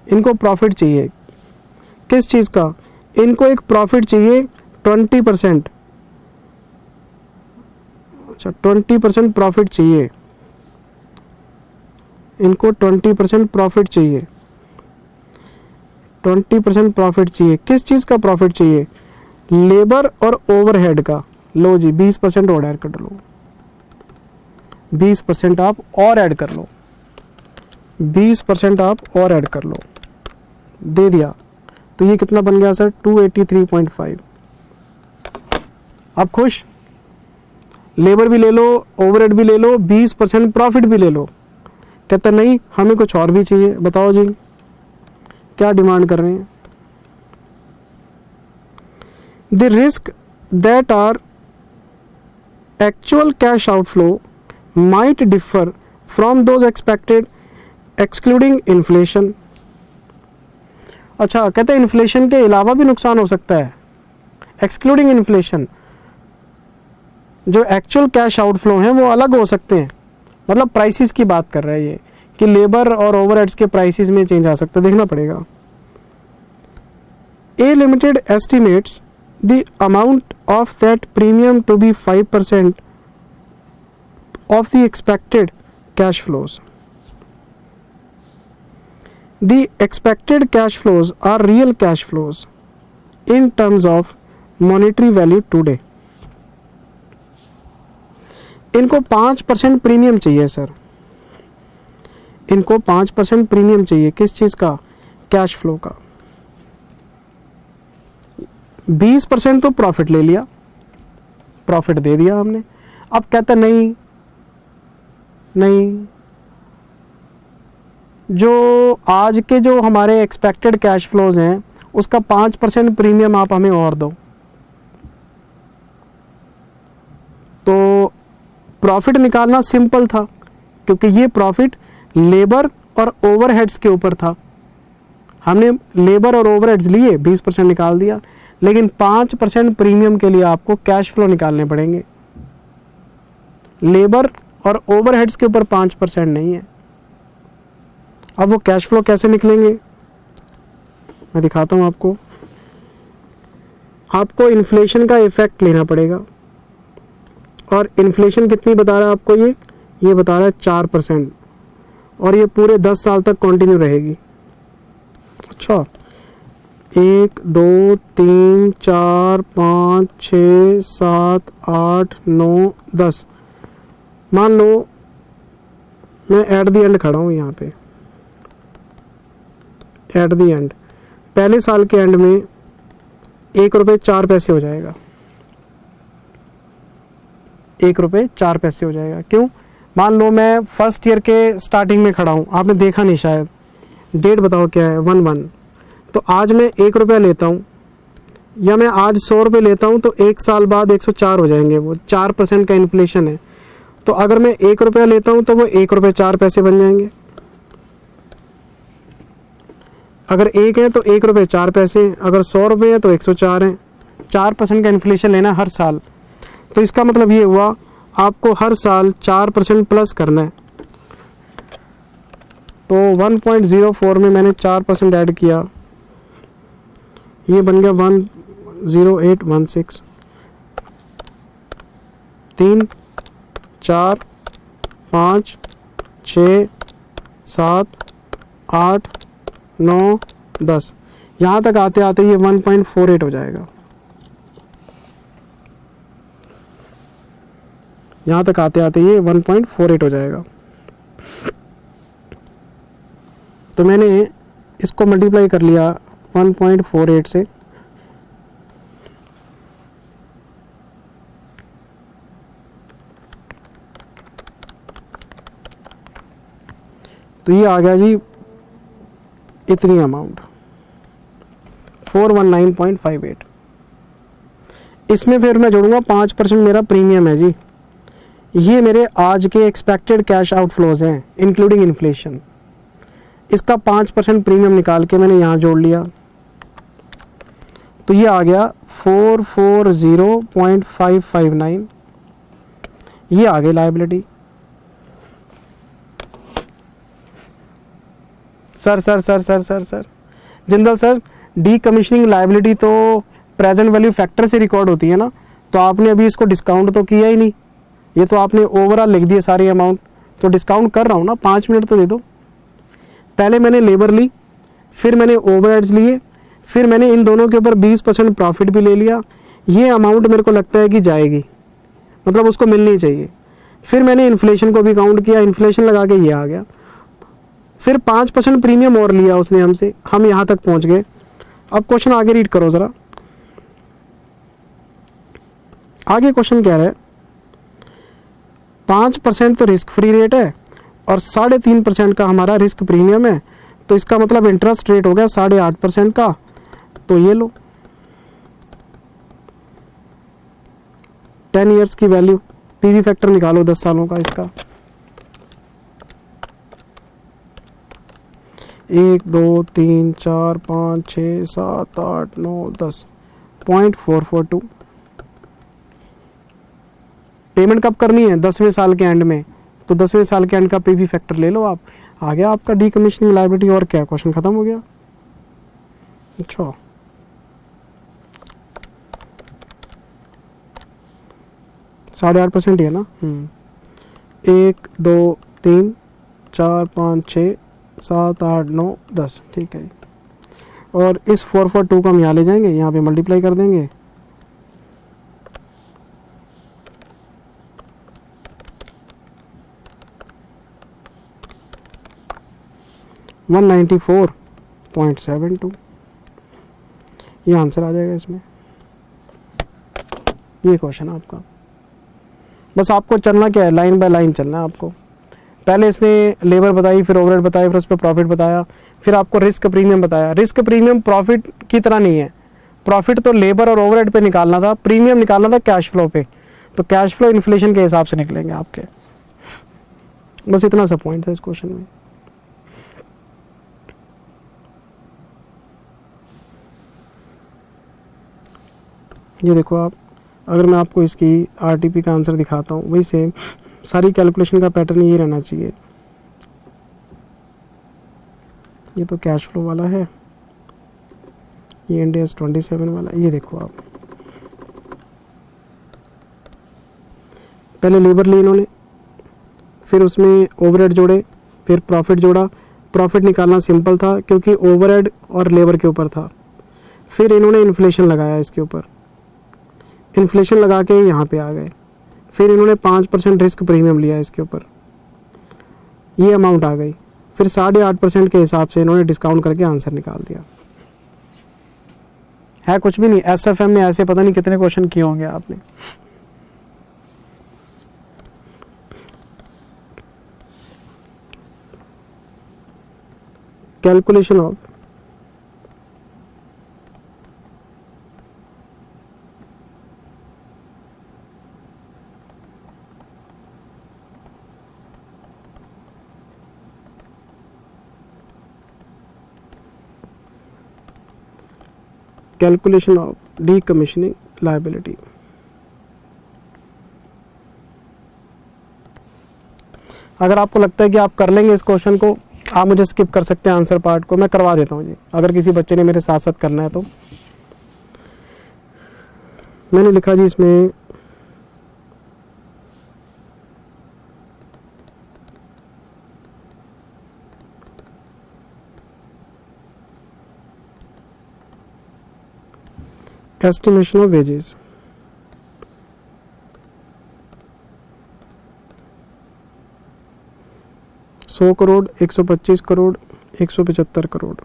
इनको प्रॉफिट चाहिए किस चीज़ का. इनको एक प्रॉफिट चाहिए 20%. अच्छा, 20% प्रॉफिट चाहिए. इनको 20% प्रॉफिट चाहिए. 20% प्रॉफिट चाहिए. किस चीज़ का प्रॉफिट चाहिए. लेबर और ओवरहेड का. लो जी 20% और ऐड कर लो. 20% आप और ऐड कर लो. 20% आप और ऐड कर लो. दे दिया. तो ये कितना बन गया सर 283.5. आप खुश. लेबर भी ले लो, ओवरहेड भी ले लो, 20% प्रॉफिट भी ले लो. कहता नहीं हमें कुछ और भी चाहिए. बताओ जी क्या डिमांड कर रहे हैं. The risk that are actual cash outflow might differ from those expected excluding inflation. अच्छा, कहते हैं इन्फ्लेशन के अलावा भी नुकसान हो सकता है. एक्सक्लूडिंग इन्फ्लेशन, जो एक्चुअल कैश आउटफ्लो हैं वो अलग हो सकते हैं. मतलब प्राइसेस की बात कर रहा है ये कि लेबर और ओवरहेड्स के प्राइसेस में चेंज आ सकता है. देखना पड़ेगा. A Limited estimates the amount of that premium to be 5% of the expected cash flows. The expected cash flows are real cash flows in terms of monetary value today. इनको 5% premium चाहिए sir. इनको 5% premium चाहिए. किस चीज का. Cash flow का. 20% तो profit ले लिया, प्रॉफिट दे दिया हमने. अब कहता नहीं जो आज के जो हमारे एक्सपेक्टेड कैश फ्लोज हैं उसका 5% प्रीमियम आप हमें और दो, तो प्रॉफिट निकालना सिंपल था क्योंकि ये प्रॉफिट लेबर और ओवरहेड्स के ऊपर था। हमने लेबर और ओवरहेड्स लिए 20% निकाल दिया, लेकिन 5% प्रीमियम के लिए आपको कैश फ्लो निकालने पड़ेंगे। लेबर और ओवरहेड्स के ऊपर 5% नहीं है। अब वो कैश फ्लो कैसे निकलेंगे मैं दिखाता हूँ आपको। आपको इन्फ्लेशन का इफेक्ट लेना पड़ेगा, और इन्फ्लेशन कितनी बता रहा है आपको, ये बता रहा है 4%, और ये पूरे 10 साल तक कंटिन्यू रहेगी। अच्छा, 1 2 3 4 5 6 7 8 9 10, मान लो मैं एट द एंड खड़ा हूँ यहाँ पे, एट द एंड पहले साल के एंड में 1 रुपये 4 पैसे हो जाएगा, 1 रुपये 4 पैसे हो जाएगा। क्यों? मान लो मैं फर्स्ट ईयर के स्टार्टिंग में खड़ा हूँ, आपने देखा नहीं शायद, डेट बताओ क्या है, 1/1। तो आज मैं 1 रुपया लेता हूँ, या मैं आज 100 रुपये लेता हूँ, तो 1 साल बाद 104 हो जाएंगे, वो 4% का इन्फ्लेशन है। तो अगर मैं 1 रुपया लेता हूँ तो वो 1 रुपये 4 पैसे बन जाएंगे। अगर 1 है तो 1 रुपये 4 पैसे, अगर 100 रुपये है तो 104 हैं। 4% का इन्फ्लेशन लेना हर साल, तो इसका मतलब ये हुआ आपको हर साल 4% प्लस करना है। तो 1.04 में मैंने 4% ऐड किया, ये बन गया 10816। 3 4 5 6 7 8 9 10, यहाँ तक आते आते ये 1.48 हो जाएगा। यहाँ तक आते आते ये 1.48 हो जाएगा। तो मैंने इसको मल्टीप्लाई कर लिया 1.48 से, तो ये आ गया जी इतनी अमाउंट 419.58। इसमें फिर मैं जोड़ूंगा 5% मेरा प्रीमियम है जी, ये मेरे आज के एक्सपेक्टेड कैश आउटफ्लोज हैं इंक्लूडिंग इन्फ्लेशन। इसका 5% प्रीमियम निकाल के मैंने यहाँ जोड़ लिया, तो ये आ गया 440.559। ये आ गई liability. Sir Jindal sir, D commissioning liability तो प्रेजेंट वैल्यू फैक्टर से रिकॉर्ड होती है ना, तो आपने अभी इसको डिस्काउंट तो किया ही नहीं, ये तो आपने ओवरऑल लिख दिया सारी अमाउंट। तो डिस्काउंट कर रहा हूँ ना, 5 मिनट तो दे दो। पहले मैंने लेबर ली, फिर मैंने ओवरहेड्स लिए, फिर मैंने इन दोनों के ऊपर 20% प्रॉफिट भी ले लिया। ये अमाउंट मेरे को लगता है कि जाएगी, मतलब उसको मिलनी चाहिए। फिर मैंने इन्फ्लेशन को भी काउंट किया, इन्फ्लेशन लगा के ये आ गया। फिर 5% प्रीमियम और लिया उसने हमसे, हम यहाँ तक पहुँच गए। अब क्वेश्चन आगे रीड करो ज़रा, आगे क्वेश्चन कह रहा है 5% तो रिस्क फ्री रेट है और 3.5% का हमारा रिस्क प्रीमियम है, तो इसका मतलब इंटरेस्ट रेट हो गया 8.5% का। तो ये लो 10 ईयर्स की वैल्यू, पीवी फैक्टर निकालो 10 सालों का इसका। 1 2 3 4 5 6 7 8 9 10 0.442। पेमेंट कब करनी है? 10वें साल के एंड में, तो 10वें साल के एंड का पीवी फैक्टर ले लो आप। आ गया आपका डीकमीशनिंग लायबिलिटी, और क्या, क्वेश्चन खत्म हो गया। अच्छा, साढ़े 8% ही है ना। 1 2 3 4 5 6 7 8 9 10, ठीक है। और इस 442 को हम यहाँ ले जाएंगे, यहाँ पे मल्टीप्लाई कर देंगे। $194.72, ये आंसर आ जाएगा इसमें। ये क्वेश्चन आपका, बस आपको चलना क्या है, लाइन बाय लाइन चलना है आपको। पहले इसने लेबर बताई, फिर ओवरहेड बताई, फिर उस पर प्रॉफिट बताया, फिर आपको रिस्क प्रीमियम बताया। रिस्क प्रीमियम प्रॉफिट की तरह नहीं है, प्रॉफिट तो लेबर और ओवरहेड पे निकालना था, प्रीमियम निकालना था कैश फ्लो पे। तो कैश फ्लो इन्फ्लेशन के हिसाब से निकलेंगे आपके। बस इतना सा पॉइंट था इस क्वेश्चन में। ये देखो आप, अगर मैं आपको इसकी आरटीपी का आंसर दिखाता हूँ, वही सेम सारी कैलकुलेशन का पैटर्न ये रहना चाहिए। ये तो कैश फ्लो वाला है, ये इंड AS 27 वाला। ये देखो आप, पहले लेबर ली इन्होंने, फिर उसमें ओवरहेड जोड़े, फिर प्रॉफिट जोड़ा। प्रॉफिट निकालना सिंपल था क्योंकि ओवरहेड और लेबर के ऊपर था। फिर इन्होंने इन्फ्लेशन लगाया इसके ऊपर, इन्फ्लेशन लगा के यहाँ पे आ गए। फिर इन्होंने 5% रिस्क प्रीमियम लिया इसके ऊपर, ये अमाउंट आ गई। फिर 8.5% के हिसाब से इन्होंने डिस्काउंट करके आंसर निकाल दिया। है कुछ भी नहीं। SFM में ऐसे पता नहीं कितने क्वेश्चन किए होंगे आपने। Calculation of calculation of decommissioning liability. अगर आपको लगता है कि आप कर लेंगे इस क्वेश्चन को, आप मुझे स्किप कर सकते हैं आंसर पार्ट को, मैं करवा देता हूँ जी, अगर किसी बच्चे ने मेरे साथ साथ करना है तो। मैंने लिखा जी इसमें एस्टिमेशन ऑफ वेजेस। सौ करोड़, 125 करोड़, 175 करोड़।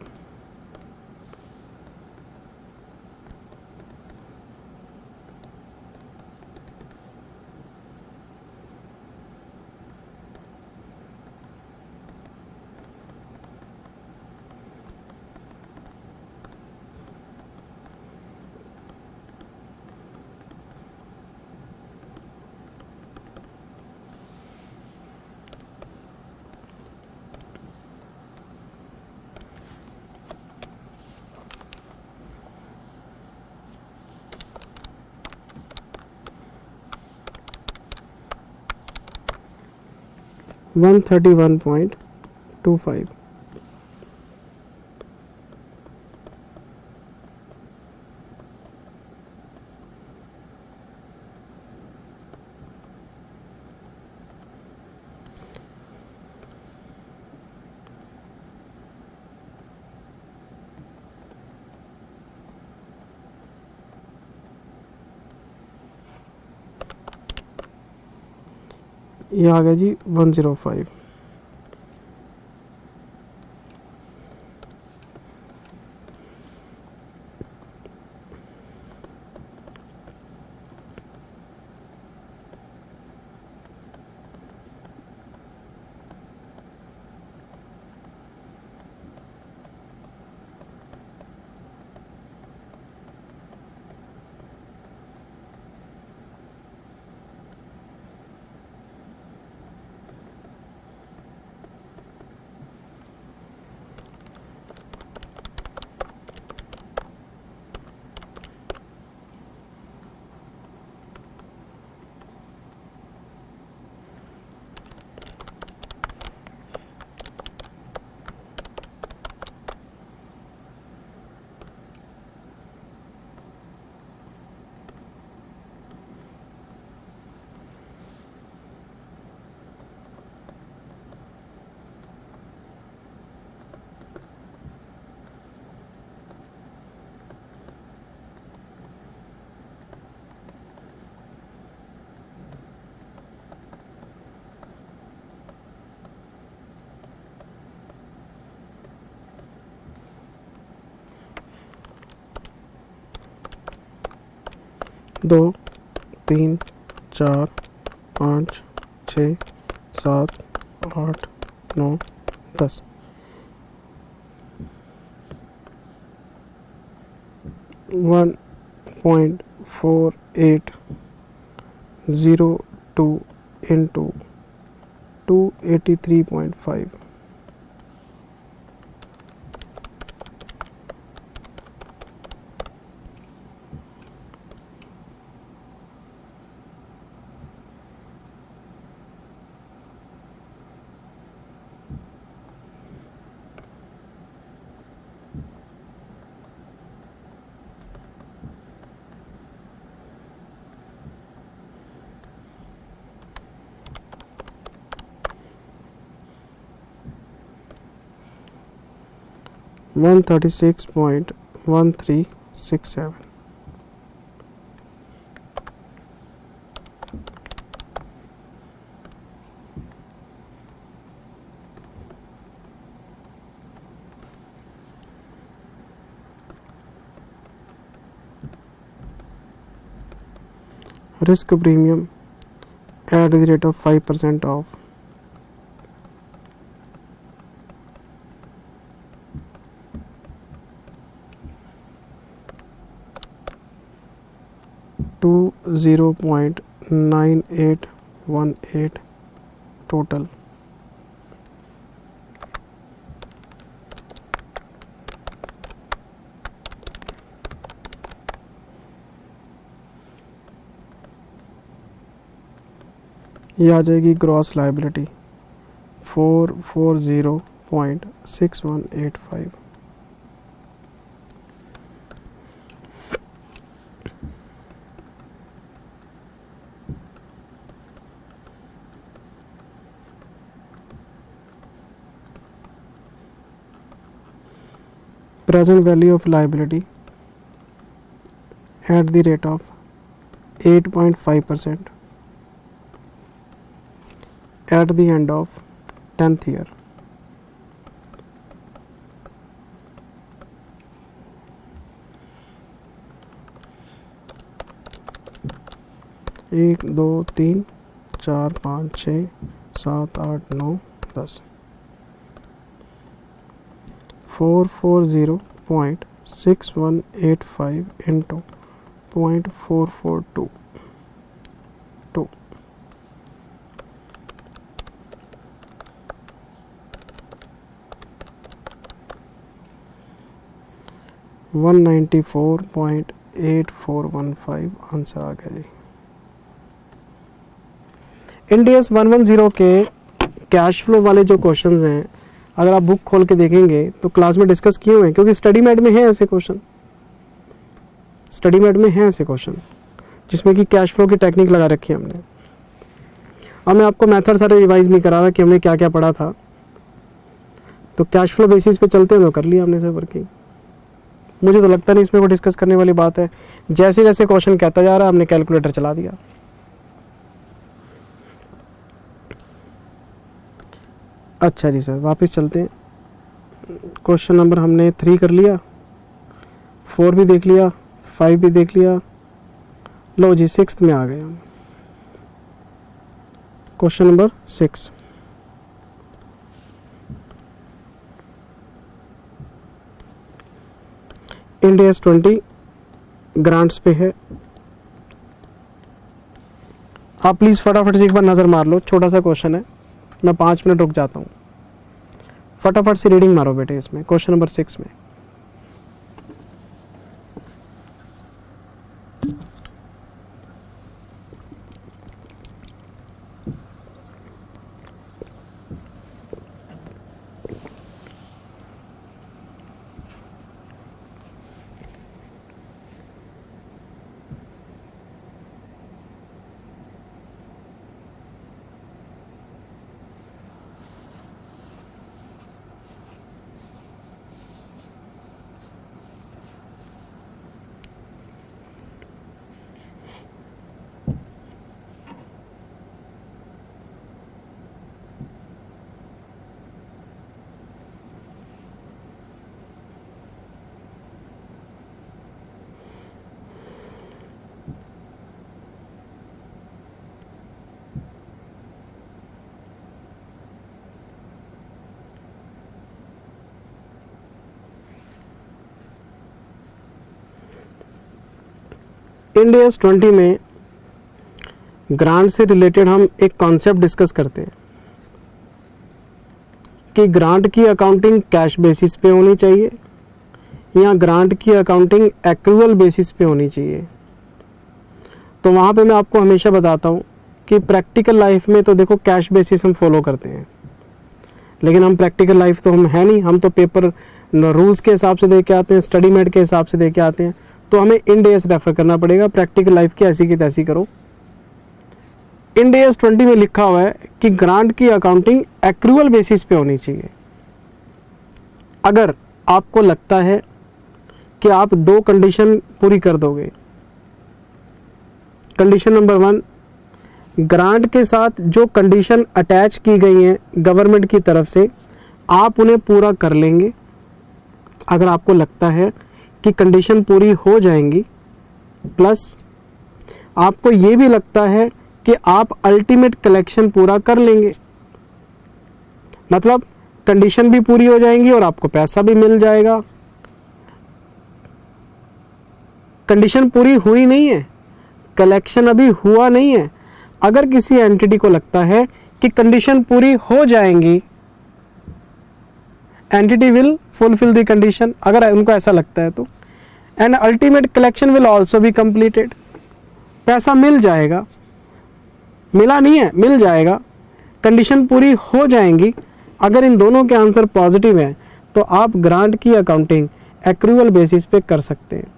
$131.25। ये आ गया जी 105। दो, तीन, चार, 5, 6, 7, 8 9 10 1.4802 into 283.5 136.1367 risk premium at the rate of 5% of 0.9818 total. ये आ जाएगी gross liability 440.6185. Present value of liability at the rate of 8.5% at the end of 10th year. एक दो तीन चार पाँच छः सात आठ नौ 10 440.6185 into 0.442 2 194.8415 आंसर आ गया जी। इंडियस 110 के कैश फ्लो वाले जो क्वेश्चंस हैं, अगर आप बुक खोल के देखेंगे तो क्लास में डिस्कस किए हुए हैं, क्योंकि स्टडी मैट में है ऐसे क्वेश्चन, स्टडी मैट में है ऐसे क्वेश्चन जिसमें कि कैश फ्लो की टेक्निक लगा रखी है हमने। अब मैं आपको मेथड सारे रिवाइज नहीं करा रहा कि हमने क्या क्या पढ़ा था, तो कैश फ्लो बेसिस पे चलते हैं तो कर लिया हमने सब वर्किंग। मुझे तो लगता नहीं इसमें कोई डिस्कस करने वाली बात है। जैसे जैसे क्वेश्चन कहता जा रहा है हमने कैलकुलेटर चला दिया। अच्छा जी सर, वापस चलते हैं। क्वेश्चन नंबर हमने 3 कर लिया, 4 भी देख लिया, 5 भी देख लिया। लो जी 6th में आ गए हम। क्वेश्चन नंबर 6, इंडिया 20 ग्रांट्स पे है। आप प्लीज़ फटाफट से एक बार नज़र मार लो, छोटा सा क्वेश्चन है, मैं 5 मिनट रुक जाता हूँ। फटाफट से रीडिंग मारो बेटे इसमें, क्वेश्चन नंबर 6 में। इंड AS 20 में ग्रांट से रिलेटेड हम एक कॉन्सेप्ट डिस्कस करते हैं कि ग्रांट की अकाउंटिंग कैश बेसिस पे होनी चाहिए या ग्रांट की अकाउंटिंग एक्रूअल बेसिस पे होनी चाहिए। तो वहाँ पे मैं आपको हमेशा बताता हूँ कि प्रैक्टिकल लाइफ में तो देखो कैश बेसिस हम फॉलो करते हैं, लेकिन हम प्रैक्टिकल लाइफ तो हम है नहीं, हम तो पेपर रूल्स के हिसाब से दे के आते हैं, स्टडी मेट के हिसाब से दे के आते हैं। तो हमें इंड AS रेफर करना पड़ेगा, प्रैक्टिकल लाइफ की ऐसी की तैसी करो। इंड AS 20 में लिखा हुआ है कि ग्रांट की अकाउंटिंग एक्रूअल बेसिस पे होनी चाहिए। अगर आपको लगता है कि आप 2 कंडीशन पूरी कर दोगे, कंडीशन नंबर 1, ग्रांट के साथ जो कंडीशन अटैच की गई हैं गवर्नमेंट की तरफ से आप उन्हें पूरा कर लेंगे। अगर आपको लगता है कि कंडीशन पूरी हो जाएंगी, प्लस आपको ये भी लगता है कि आप अल्टीमेट कलेक्शन पूरा कर लेंगे, मतलब कंडीशन भी पूरी हो जाएंगी और आपको पैसा भी मिल जाएगा। कंडीशन पूरी हुई नहीं है, कलेक्शन अभी हुआ नहीं है। अगर किसी एंटिटी को लगता है कि कंडीशन पूरी हो जाएंगी, entity will fulfil the condition, अगर उनको ऐसा लगता है तो, and ultimate collection will also be completed, पैसा मिल जाएगा। मिला नहीं है, मिल जाएगा, कंडीशन पूरी हो जाएंगी। अगर इन दोनों के आंसर पॉजिटिव हैं तो आप ग्रांट की अकाउंटिंग एक्रूअल बेसिस पे कर सकते हैं।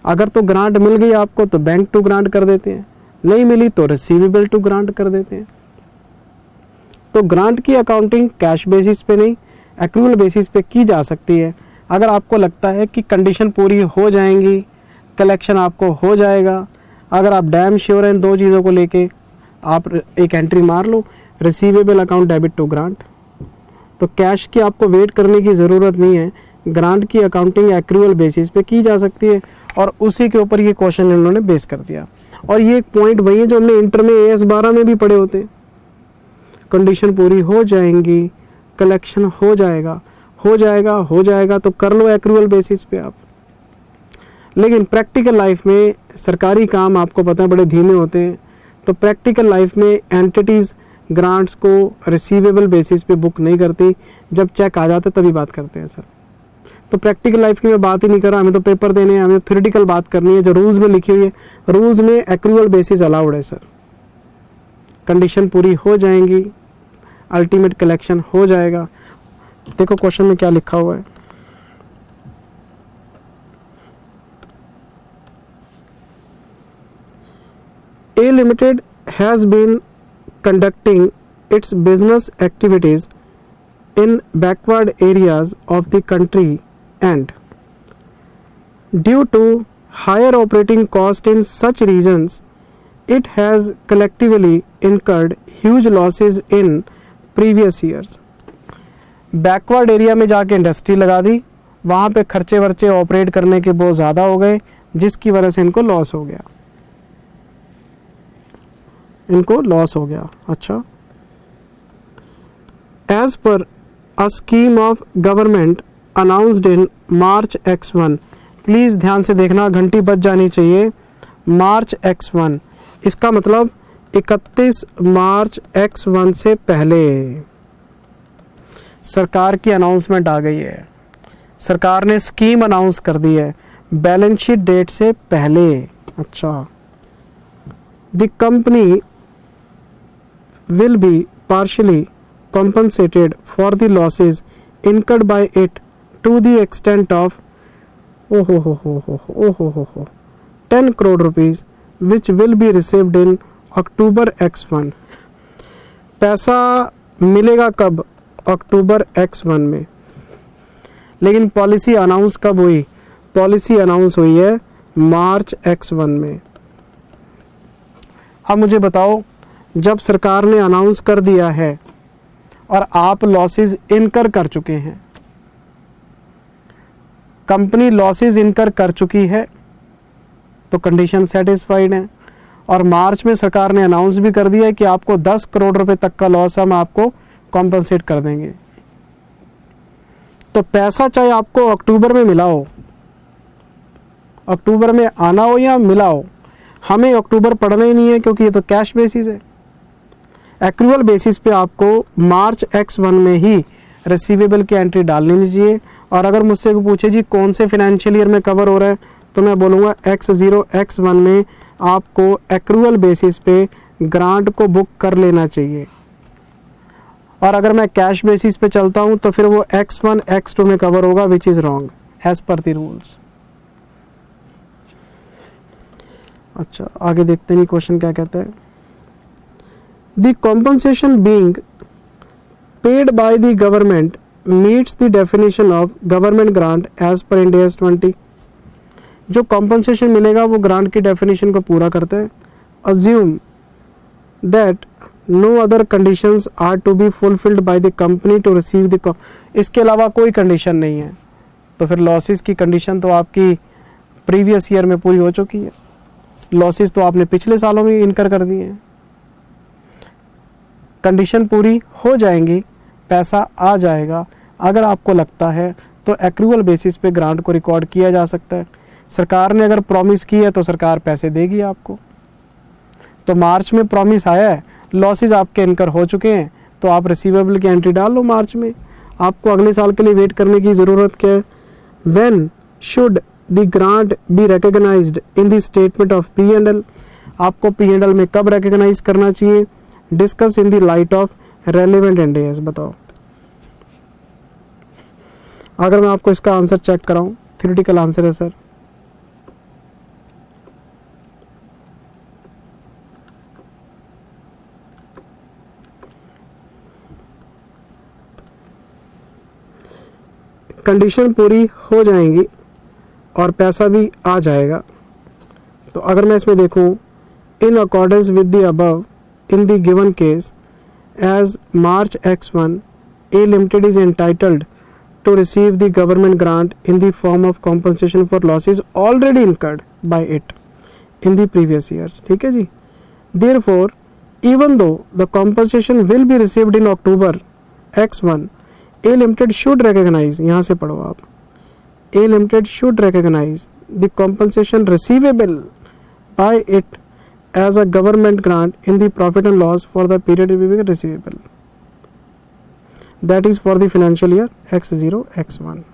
अगर तो ग्रांट मिल गई आपको तो बैंक टू ग्रांट कर देते हैं, नहीं मिली तो रिसीवेबल टू ग्रांट कर देते हैं। तो ग्रांट की अकाउंटिंग कैश बेसिस पे नहीं, एक्रूअल बेसिस पे की जा सकती है। अगर आपको लगता है कि कंडीशन पूरी हो जाएंगी, कलेक्शन आपको हो जाएगा, अगर आप डैम श्योर हैं इन 2 चीज़ों को लेके, आप एक एंट्री मार लो, receivable account debit to grant. तो कैश की आपको वेट करने की ज़रूरत नहीं है, ग्रांट की अकाउंटिंग एक्रूअल बेसिस पे की जा सकती है और उसी के ऊपर ये क्वेश्चन इन्होंने बेस कर दिया। और ये एक पॉइंट वही है जो हमने इंटर में AS 12 में भी पढ़े होते हैं, कंडीशन पूरी हो जाएंगी, कलेक्शन हो जाएगा, हो जाएगा, हो जाएगा, तो कर लो एक्रूअल बेसिस पे आप। लेकिन प्रैक्टिकल लाइफ में सरकारी काम आपको पता है बड़े धीमे होते हैं, तो प्रैक्टिकल लाइफ में एंटिटीज़ ग्रांट्स को रिसीवेबल बेसिस पे बुक नहीं करती, जब चेक आ जाता है तभी बात करते हैं सर। तो प्रैक्टिकल लाइफ की मैं बात ही नहीं कर रहा, हमें तो पेपर देने हैं, हमें थ्योरेटिकल बात करनी है जो रूल्स में लिखी हुई है। रूल्स में एक्रूअल बेसिस अलाउड है सर, कंडीशन पूरी हो जाएंगी, अल्टीमेट कलेक्शन हो जाएगा। देखो क्वेश्चन में क्या लिखा हुआ है, A Limited has been conducting its business activities in backward areas of the country and due to higher operating cost in such regions it has collectively incurred huge losses in previous years। Backward area में जाके industry लगा दी, वहाँ पे खर्चे वर्चे operate करने के बहुत ज़्यादा हो गए, जिसकी वजह से इनको लॉस हो गया, इनको लॉस हो गया। अच्छा, as per a scheme of government announced in March X1, please ध्यान से देखना, घंटी बज जानी चाहिए। मार्च X1 इसका मतलब 31 मार्च X1 से पहले सरकार की अनाउंसमेंट आ गई है, सरकार ने स्कीम अनाउंस कर दी है बैलेंस शीट डेट से पहले। अच्छा, the company will be partially compensated for the losses incurred by it to the extent of 10 crore rupees which will be received in October X1। पैसा मिलेगा कब? अक्टूबर X1 में। लेकिन पॉलिसी अनाउंस कब हुई? पॉलिसी अनाउंस हुई है मार्च X1 में। अब मुझे बताओ, जब सरकार ने अनाउंस कर दिया है और आप लॉसेस इनकर कर चुके हैं, कंपनी लॉसेस इनकर कर चुकी है, तो कंडीशन सेटिस्फाइड है। और मार्च में सरकार ने अनाउंस भी कर दिया है कि आपको 10 करोड़ रुपए तक का लॉस हम आपको कॉम्पनसेट कर देंगे। तो पैसा चाहे आपको अक्टूबर में मिला हो, अक्टूबर में आना हो या मिला हो, हमें अक्टूबर पढ़ना ही नहीं है क्योंकि ये तो कैश बेसिस है। एक्रूअल बेसिस पे आपको मार्च X1 में ही रिसीवेबल की एंट्री डाल लेनी चाहिए। और अगर मुझसे पूछे जी कौन से फाइनेंशियल ईयर में कवर हो रहा है, तो मैं बोलूँगा X0 X1 में आपको एक्रूअल बेसिस पे ग्रांट को बुक कर लेना चाहिए। और अगर मैं कैश बेसिस पे चलता हूँ तो फिर वो X1 X2 में कवर होगा, which is wrong as per the rules. अच्छा आगे देखते हैं क्वेश्चन क्या कहता है। The compensation being paid by the government meets the definition of government grant as per Ind AS 20। जो कॉम्पनसेशन मिलेगा वो ग्रांट की डेफिनेशन को पूरा करता है। Assume that no other conditions are to be fulfilled by the company to receive the, इसके अलावा कोई कंडीशन नहीं है, तो फिर लॉसेस की कंडीशन तो आपकी प्रीवियस ईयर में पूरी हो चुकी है। लॉसेस तो आपने पिछले सालों में इनकर कर दिए हैं। कंडीशन पूरी हो जाएंगी, पैसा आ जाएगा। अगर आपको लगता है तो एक्रूअल बेसिस पे ग्रांट को रिकॉर्ड किया जा सकता है। सरकार ने अगर प्रॉमिस की है तो सरकार पैसे देगी आपको। तो मार्च में प्रॉमिस आया है, लॉसेस आपके इनकर हो चुके हैं, तो आप रिसीवेबल की एंट्री डाल लो मार्च में। आपको अगले साल के लिए वेट करने की ज़रूरत क्या है। When should the grant be recognised in the statement of P&L, आपको P&L में कब रिकॉग्नाइज करना चाहिए। Discuss in the light of relevant Ind AS, बताओ। अगर मैं आपको इसका आंसर चेक कराऊं, थ्योरेटिकल आंसर है सर, कंडीशन पूरी हो जाएंगी और पैसा भी आ जाएगा। तो अगर मैं इसमें देखूं, in accordance with the above in the given case as March X1 A Limited is entitled to receive the government grant in the form of compensation for losses already incurred by it in the previous years। ठीक है जी। Therefore, even though the compensation will be received in October X1, A Limited should recognize, यहाँ से पढ़ो आप, A Limited should recognize the compensation receivable by it as a government grant in the profit and loss for the period receivable, that is for the financial year X0 X1।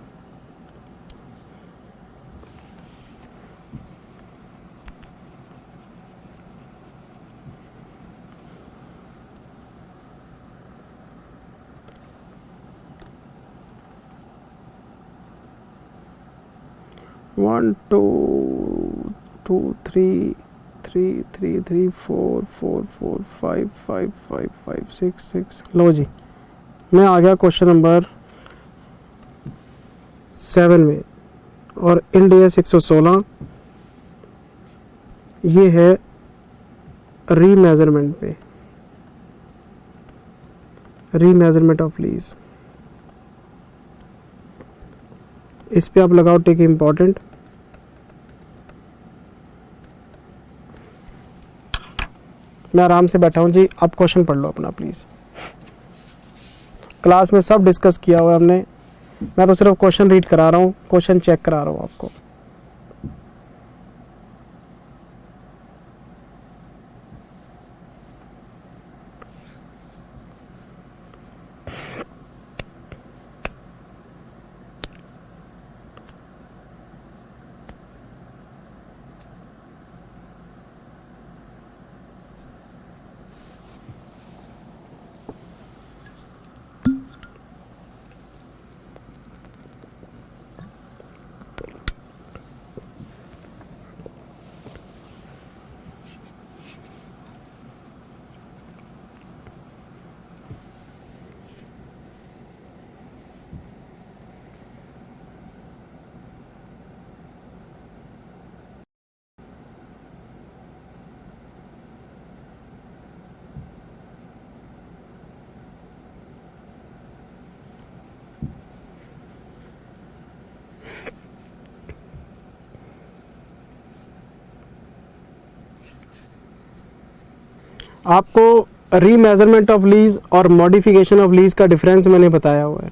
One, two, two, three, three, three, three, four, four, four, five, five, five, five, six, six। लो जी, मैं आ गया question number 7 में, और end AS 116 ये है remeasurement पे, remeasurement of lease. इस पे आप लगाओ टिक इम्पॉर्टेंट। मैं आराम से बैठा हूँ जी, आप क्वेश्चन पढ़ लो अपना प्लीज़। क्लास में सब डिस्कस किया हुआ है हमने, मैं तो सिर्फ क्वेश्चन रीड करा रहा हूँ, क्वेश्चन चेक करा रहा हूँ आपको। आपको रीमेजरमेंट ऑफ लीज और मॉडिफिकेशन ऑफ लीज का डिफरेंस मैंने बताया हुआ है।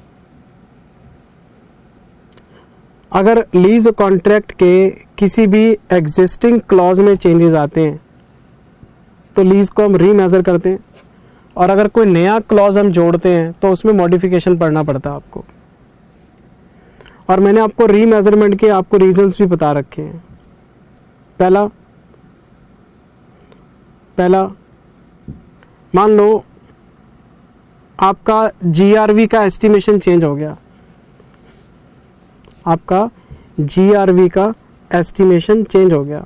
अगर लीज कॉन्ट्रैक्ट के किसी भी एग्जिस्टिंग क्लॉज में चेंजेस आते हैं तो लीज को हम रीमेजर करते हैं, और अगर कोई नया क्लॉज हम जोड़ते हैं तो उसमें मॉडिफिकेशन पढ़ना पड़ता है आपको। और मैंने आपको रीमेजरमेंट के आपको रीजंस भी बता रखे हैं। पहला मान लो आपका जीआरवी का एस्टिमेशन चेंज हो गया, आपका जीआरवी का एस्टिमेशन चेंज हो गया,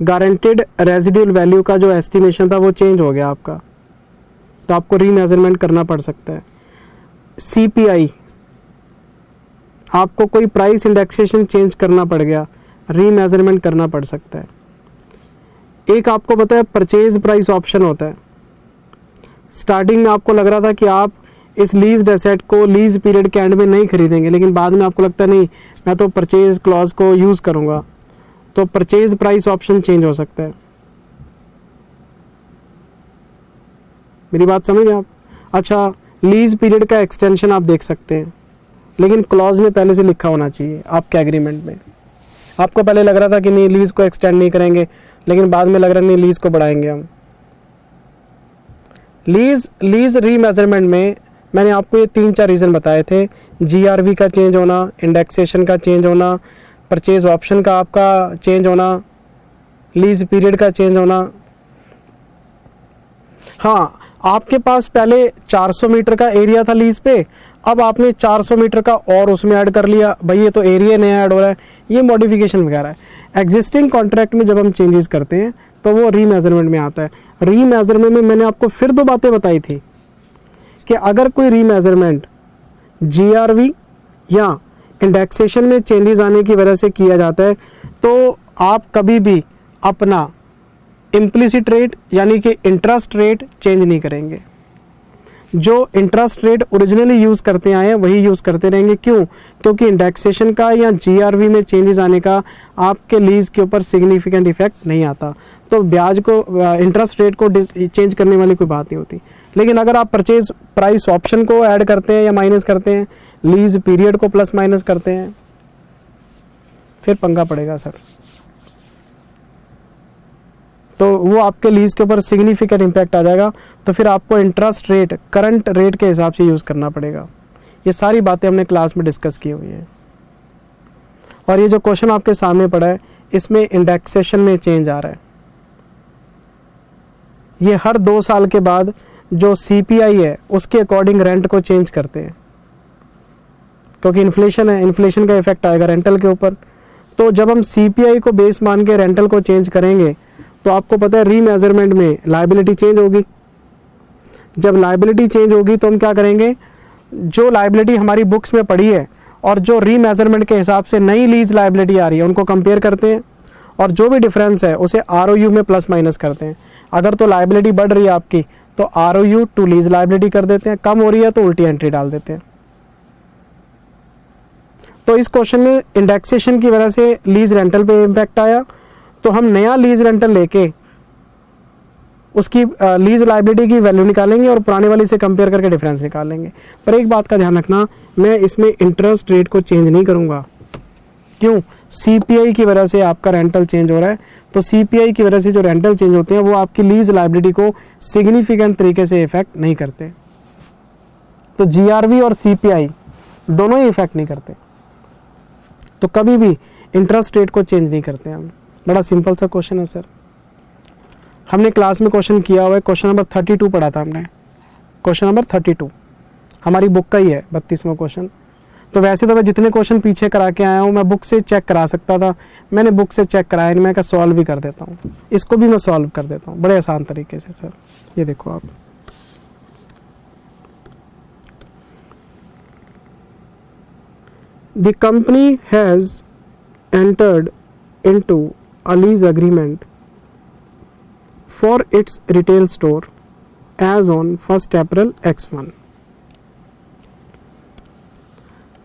गारंटेड रेजिडुअल वैल्यू का जो एस्टिमेशन था वो चेंज हो गया आपका, तो आपको रीमेजरमेंट करना पड़ सकता है। सीपीआई, आपको कोई प्राइस इंडेक्सेशन चेंज करना पड़ गया, रीमेजरमेंट करना पड़ सकता है। एक आपको पता है परचेज प्राइस ऑप्शन होता है। स्टार्टिंग में आपको लग रहा था कि आप इस लीज्ड एसेट को लीज पीरियड के एंड में नहीं खरीदेंगे, लेकिन बाद में आपको लगता नहीं मैं तो परचेज क्लॉज को यूज करूंगा, तो परचेज प्राइस ऑप्शन चेंज हो सकता है। मेरी बात समझ आप? अच्छा, लीज पीरियड का एक्सटेंशन आप देख सकते हैं, लेकिन क्लॉज में पहले से लिखा होना चाहिए आपके एग्रीमेंट में। आपको पहले लग रहा था कि नहीं लीज को एक्सटेंड नहीं करेंगे, लेकिन बाद में लग रहा नहीं लीज को बढ़ाएंगे हम। लीज रीमेजरमेंट में मैंने आपको ये 3-4 रीजन बताए थे। जीआरवी का चेंज होना, इंडेक्सेशन का चेंज होना, परचेज ऑप्शन का आपका चेंज होना, लीज पीरियड का चेंज होना। हाँ, आपके पास पहले 400 मीटर का एरिया था लीज पे, अब आपने 400 मीटर का और उसमें ऐड कर लिया, भाई ये तो एरिया नया ऐड हो रहा है, ये मॉडिफिकेशन वगैरह है। एग्जिस्टिंग कॉन्ट्रैक्ट में जब हम चेंजेस करते हैं तो वो रीमेजरमेंट में आता है। रीमेजरमेंट में मैंने आपको फिर 2 बातें बताई थी कि अगर कोई रीमेजरमेंट जीआरवी या इंडेक्सेशन में चेंजेस आने की वजह से किया जाता है तो आप कभी भी अपना इम्प्लिसिट रेट यानी कि इंटरेस्ट रेट चेंज नहीं करेंगे। जो इंटरेस्ट रेट ओरिजिनली यूज करते आए हैं वही यूज करते रहेंगे। क्यों? क्योंकि इंडेक्सेशन का या जीआरवी में चेंजेस आने का आपके लीज के ऊपर सिग्निफिकेंट इफेक्ट नहीं आता, तो ब्याज को इंटरेस्ट रेट को चेंज करने वाली कोई बात नहीं होती। लेकिन अगर आप परचेज प्राइस ऑप्शन को ऐड करते हैं या माइनस करते हैं, लीज पीरियड को प्लस माइनस करते हैं, फिर पंगा पड़ेगा सर। तो वो आपके लीज के ऊपर सिग्निफिकेंट इम्पैक्ट आ जाएगा, तो फिर आपको इंटरेस्ट रेट करंट रेट के हिसाब से यूज़ करना पड़ेगा। ये सारी बातें हमने क्लास में डिस्कस की हुई हैं। और ये जो क्वेश्चन आपके सामने पड़ा है इसमें इंडेक्सेशन में चेंज आ रहा है। ये हर 2 साल के बाद जो सीपीआई है उसके अकॉर्डिंग रेंट को चेंज करते हैं, क्योंकि इन्फ्लेशन है, इन्फ्लेशन का इफेक्ट आएगा रेंटल के ऊपर। तो जब हम सीपीआई को बेस मान के रेंटल को चेंज करेंगे तो आपको पता है रीमेजरमेंट में लायबिलिटी चेंज होगी। जब लायबिलिटी चेंज होगी तो हम क्या करेंगे, जो लायबिलिटी हमारी बुक्स में पड़ी है और जो रीमेजरमेंट के हिसाब से नई लीज लायबिलिटी आ रही है उनको कंपेयर करते हैं, और जो भी डिफरेंस है उसे आरओयू में प्लस माइनस करते हैं। अगर तो लायबिलिटी बढ़ रही है आपकी तो आरओयू टू लीज लायबिलिटी कर देते हैं, कम हो रही है तो उल्टी एंट्री डाल देते हैं। तो इस क्वेश्चन में इंडेक्सेशन की वजह से लीज रेंटल पे इम्पैक्ट आया, तो हम नया लीज रेंटल लेके उसकी लीज लायबिलिटी की वैल्यू निकालेंगे और पुराने वाली से कंपेयर करके डिफरेंस निकालेंगे। पर एक बात का ध्यान रखना, मैं इसमें इंटरेस्ट रेट को चेंज नहीं करूंगा। क्यों? सीपीआई की वजह से आपका रेंटल चेंज हो रहा है, तो सीपीआई की वजह से जो रेंटल चेंज होते हैं वो आपकी लीज लायबिलिटी को सिग्निफिकेंट तरीके से इफेक्ट नहीं करते। तो जीआरवी और सीपीआई दोनों ही इफेक्ट नहीं करते, तो कभी भी इंटरेस्ट रेट को चेंज नहीं करते हम। बड़ा सिंपल सा क्वेश्चन है सर। हमने क्लास में क्वेश्चन किया हुआ है, क्वेश्चन नंबर 32 पढ़ा था हमने। क्वेश्चन नंबर 32 हमारी बुक का ही है, 32वां क्वेश्चन। तो वैसे तो मैं जितने क्वेश्चन पीछे करा के आया हूँ मैं बुक से चेक करा सकता था, मैंने बुक से चेक कराया नहीं, मैं क्या सॉल्व भी कर देता हूँ। इसको भी मैं सॉल्व कर देता हूँ बड़े आसान तरीके से सर। ये देखो आप, the company has entered into a lease agreement for its retail store as on 1st April X1.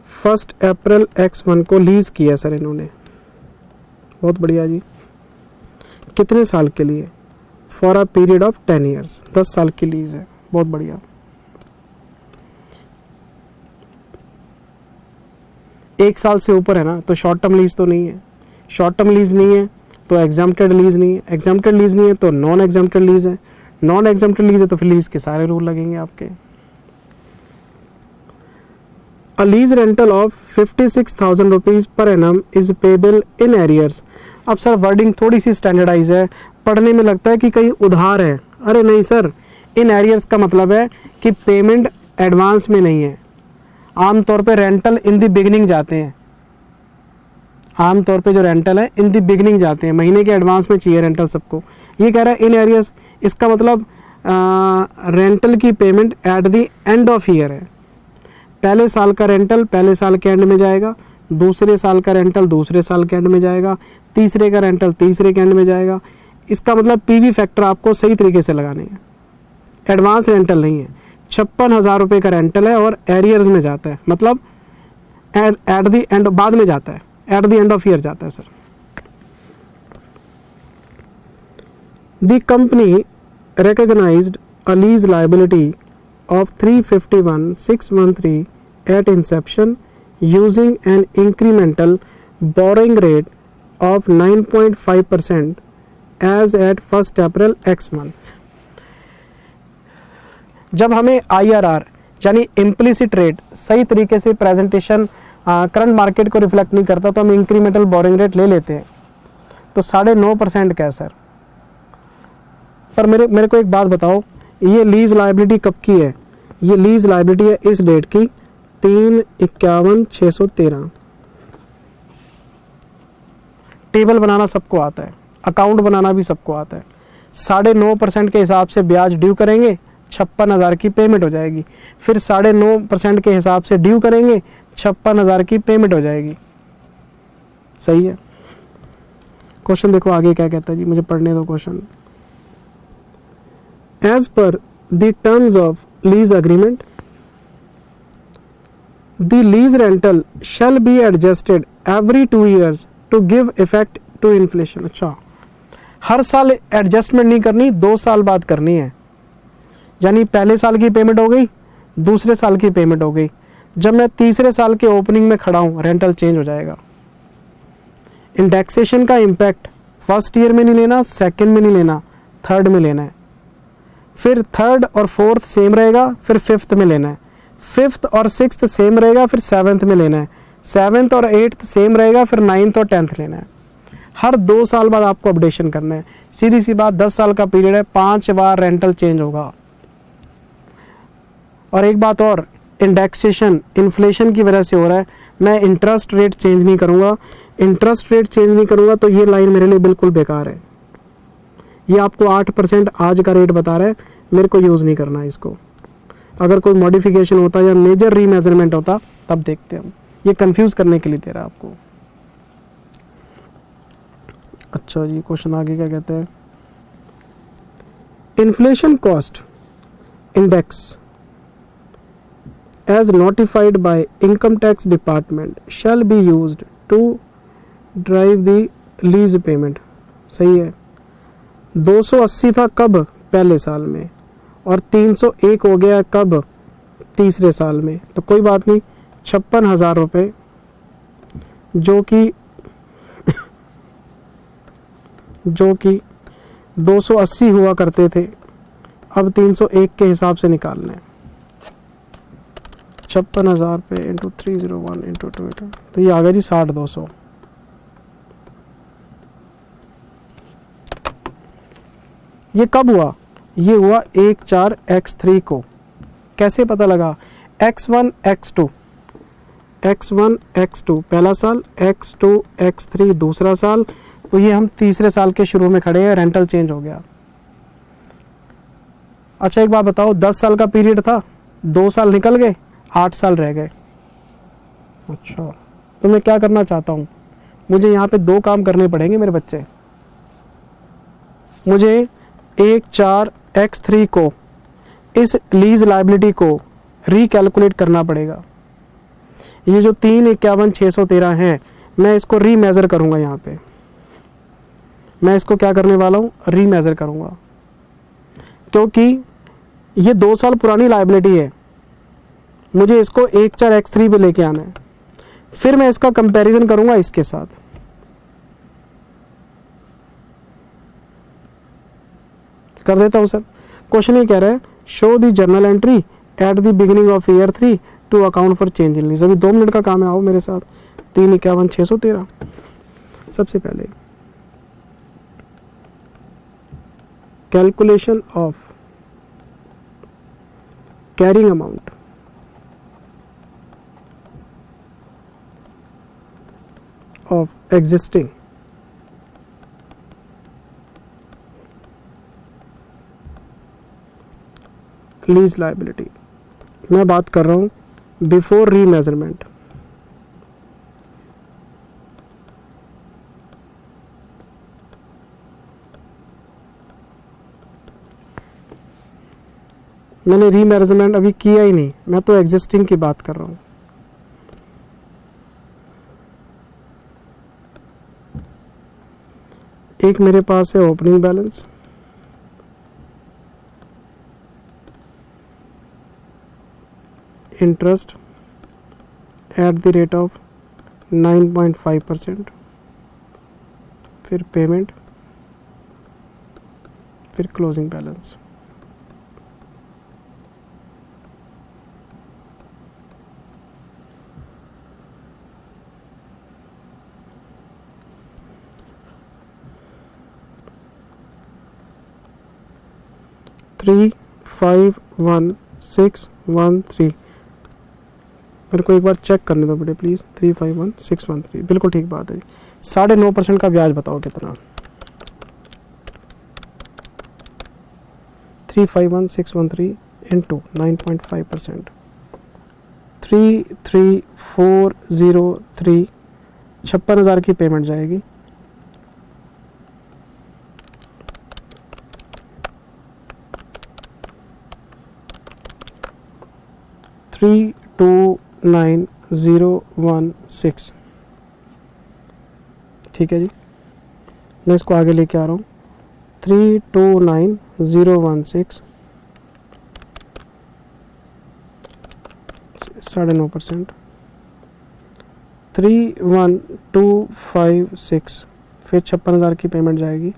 1st April X1 को लीज किया सर इन्होंने, बहुत बढ़िया जी। कितने साल के लिए? For a period of 10 years, 10 साल की लीज है, बहुत बढ़िया। 1 साल से ऊपर है ना, तो शॉर्ट टर्म लीज तो नहीं है, शॉर्ट टर्म लीज नहीं है तो एग्जाम्प्टेड लीज नहीं है, एग्जाम्प्टेड लीज नहीं है तो नॉन एग्जाम्प्टेड लीज है, नॉन एग्जाम्प्टेड लीज है तो फिर लीज के सारे रूल लगेंगे आपके। A lease rental of 56,000 rupees per annum is payable in arrears। अब सर वर्डिंग थोड़ी सी स्टैंडर्डाइज है, पढ़ने में लगता है कि कहीं उधार है, अरे नहीं सर, इन एरियर्स का मतलब है कि पेमेंट एडवांस में नहीं है। आमतौर पे रेंटल इन द बिगिनिंग जाते हैं, आमतौर पे जो रेंटल है इन द बिगिनिंग जाते हैं, महीने के एडवांस में चाहिए रेंटल सबको। ये कह रहा है इन एरियर्स, इसका मतलब रेंटल की payment eight the end of year है। पहले साल का रेंटल पहले साल के एंड में जाएगा, दूसरे साल का रेंटल दूसरे साल के एंड में जाएगा, तीसरे का रेंटल तीसरे के एंड में जाएगा। इसका मतलब पीवी फैक्टर आपको सही तरीके से लगाने हैं। एडवांस रेंटल नहीं है, 56,000 रुपये का रेंटल है और एरियर्स में जाता है, मतलब एट द एंड बाद में जाता है, eight the end of year जाता है sir. The company recognized a lease liability of 351,613 at inception using an incremental borrowing rate of 9.5% as at 1st April X month। जब हमें IRR यानी implicit rate सही तरीके से प्रेजेंटेशन करंट मार्केट को reflect नहीं करता तो हम इंक्रीमेंटल बोरिंग रेट ले लेते हैं, तो 9.5% का है सर। पर मेरे को एक बात बताओ, ये लीज लाइबिलिटी कब की है? ये लीज लाइबिलिटी है इस डेट की 3/51/613। टेबल बनाना सबको आता है, अकाउंट बनाना भी सबको आता है। 9.5% के हिसाब से ब्याज ड्यू करेंगे, 56,000 की पेमेंट हो जाएगी। फिर 9.5% के हिसाब से ड्यू करेंगे, 56,000 की पेमेंट हो जाएगी। सही है। क्वेश्चन देखो आगे क्या कहता है जी, मुझे पढ़ने दो question. As per the terms of lease agreement, the lease rental shall be adjusted every 2 years to give effect to inflation। अच्छा, हर साल एडजस्टमेंट नहीं करनी, 2 साल बाद करनी है। यानी पहले साल की पेमेंट हो गई, दूसरे साल की पेमेंट हो गई, जब मैं तीसरे साल के ओपनिंग में खड़ा हूँ रेंटल चेंज हो जाएगा। इंडेक्सेशन का इम्पैक्ट फर्स्ट ईयर में नहीं लेना, सेकेंड में नहीं लेना, थर्ड में लेना है। फिर थर्ड और फोर्थ सेम रहेगा, फिर फिफ्थ में लेना है। फिफ्थ और सिक्स्थ सेम रहेगा, फिर सेवन्थ में लेना है। सेवन्थ और एट्थ सेम रहेगा, फिर नाइन्थ और 10th लेना है। हर 2 साल बाद आपको अपडेशन करना है। सीधी सी बात, 10 साल का पीरियड है, 5 बार रेंटल चेंज होगा। और एक बात और, इंडेक्सेशन इन्फ्लेशन की वजह से हो रहा है, मैं इंटरेस्ट रेट चेंज नहीं करूँगा। इंटरेस्ट रेट चेंज नहीं करूँगा तो ये लाइन मेरे लिए बिल्कुल बेकार है। ये आपको 8% आज का रेट बता रहा है, मेरे को यूज़ नहीं करना है इसको। अगर कोई मॉडिफिकेशन होता या मेजर रीमेजरमेंट होता तब देखते हम। ये कंफ्यूज करने के लिए दे रहा है आपको। अच्छा जी, क्वेश्चन आगे क्या कहते हैं। Inflation cost index as notified by income tax department shall be used to drive the lease payment। सही है। 280 था कब? पहले साल में, और 301 हो गया कब? तीसरे साल में। तो कोई बात नहीं, 56,000 रुपये जो कि 280 हुआ करते थे, अब 301 के हिसाब से निकालना है। 56,000 पे इंटू 301 इंटू 2, तो ये आ गया जी 60,200। ये कब हुआ? ये हुआ 1/4/X3 को। कैसे पता लगा? X1 X2 पहला साल, X2 X3 दूसरा साल, तो ये हम तीसरे साल के शुरू में खड़े हैं, रेंटल चेंज हो गया। अच्छा एक बात बताओ, 10 साल का पीरियड था, 2 साल निकल गए, 8 साल रह गए। अच्छा, तो मैं क्या करना चाहता हूँ, मुझे यहाँ पे 2 काम करने पड़ेंगे मेरे बच्चे। मुझे 1/4/X3 को, इस लीज लाइबिलिटी को रिकैलकुलेट करना पड़ेगा। ये जो 351,613 है, मैं इसको रीमेजर करूँगा। यहाँ पे मैं इसको क्या करने वाला हूँ, रीमेजर करूँगा, क्योंकि ये 2 साल पुरानी लाइबिलिटी है। मुझे इसको 1/4/X3 पे लेके आना है। फिर मैं इसका कंपैरिजन करूंगा इसके साथ। कर देता हूं सर। क्वेश्चन ये कह रहा है show the journal entry at the beginning of year 3 to account for change in lease. अभी 2 मिनट का काम है, आओ मेरे साथ। 351,613। सबसे पहले calculation of carrying amount of existing lease liability. मैं बात कर रहा हूं बिफोर रीमेजरमेंट। मैंने रीमेजरमेंट अभी किया ही नहीं, मैं तो एग्जिस्टिंग की बात कर रहा हूं। एक मेरे पास है opening balance, interest at the rate of 9.5%, फिर पेमेंट, फिर क्लोजिंग बैलेंस। थ्री 51613। मेरे को एक बार चेक करने दो बेटे प्लीज़। 351613 बिल्कुल ठीक बात है। 9.5% का ब्याज बताओ कितना। 351,613 इंटू 9.5%, 33,403। 56,000 की पेमेंट जाएगी। थ्री 29016। ठीक है जी, मैं इसको आगे लेके आ रहा हूँ। 329016 9.5%, 31256। फिर 56,000 की पेमेंट जाएगी।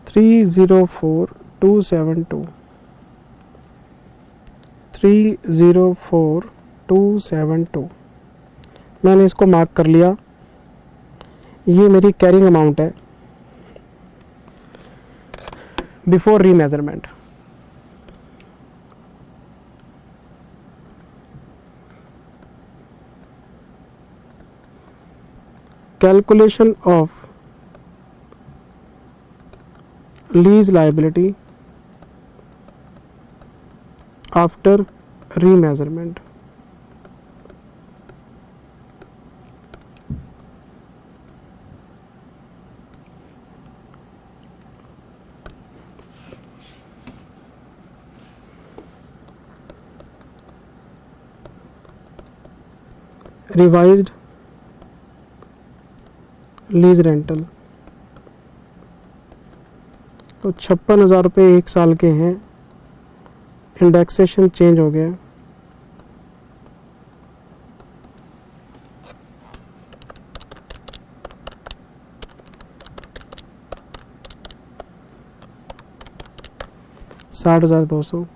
थ्री 304,272। मैंने इसको मार्क कर लिया। ये मेरी कैरिंग अमाउंट है before remeasurement. Calculation of lease liability after remeasurement. Revised lease rental तो 56,000 रुपये 1 साल के हैं। इंडेक्सेशन चेंज हो गया। $60,200।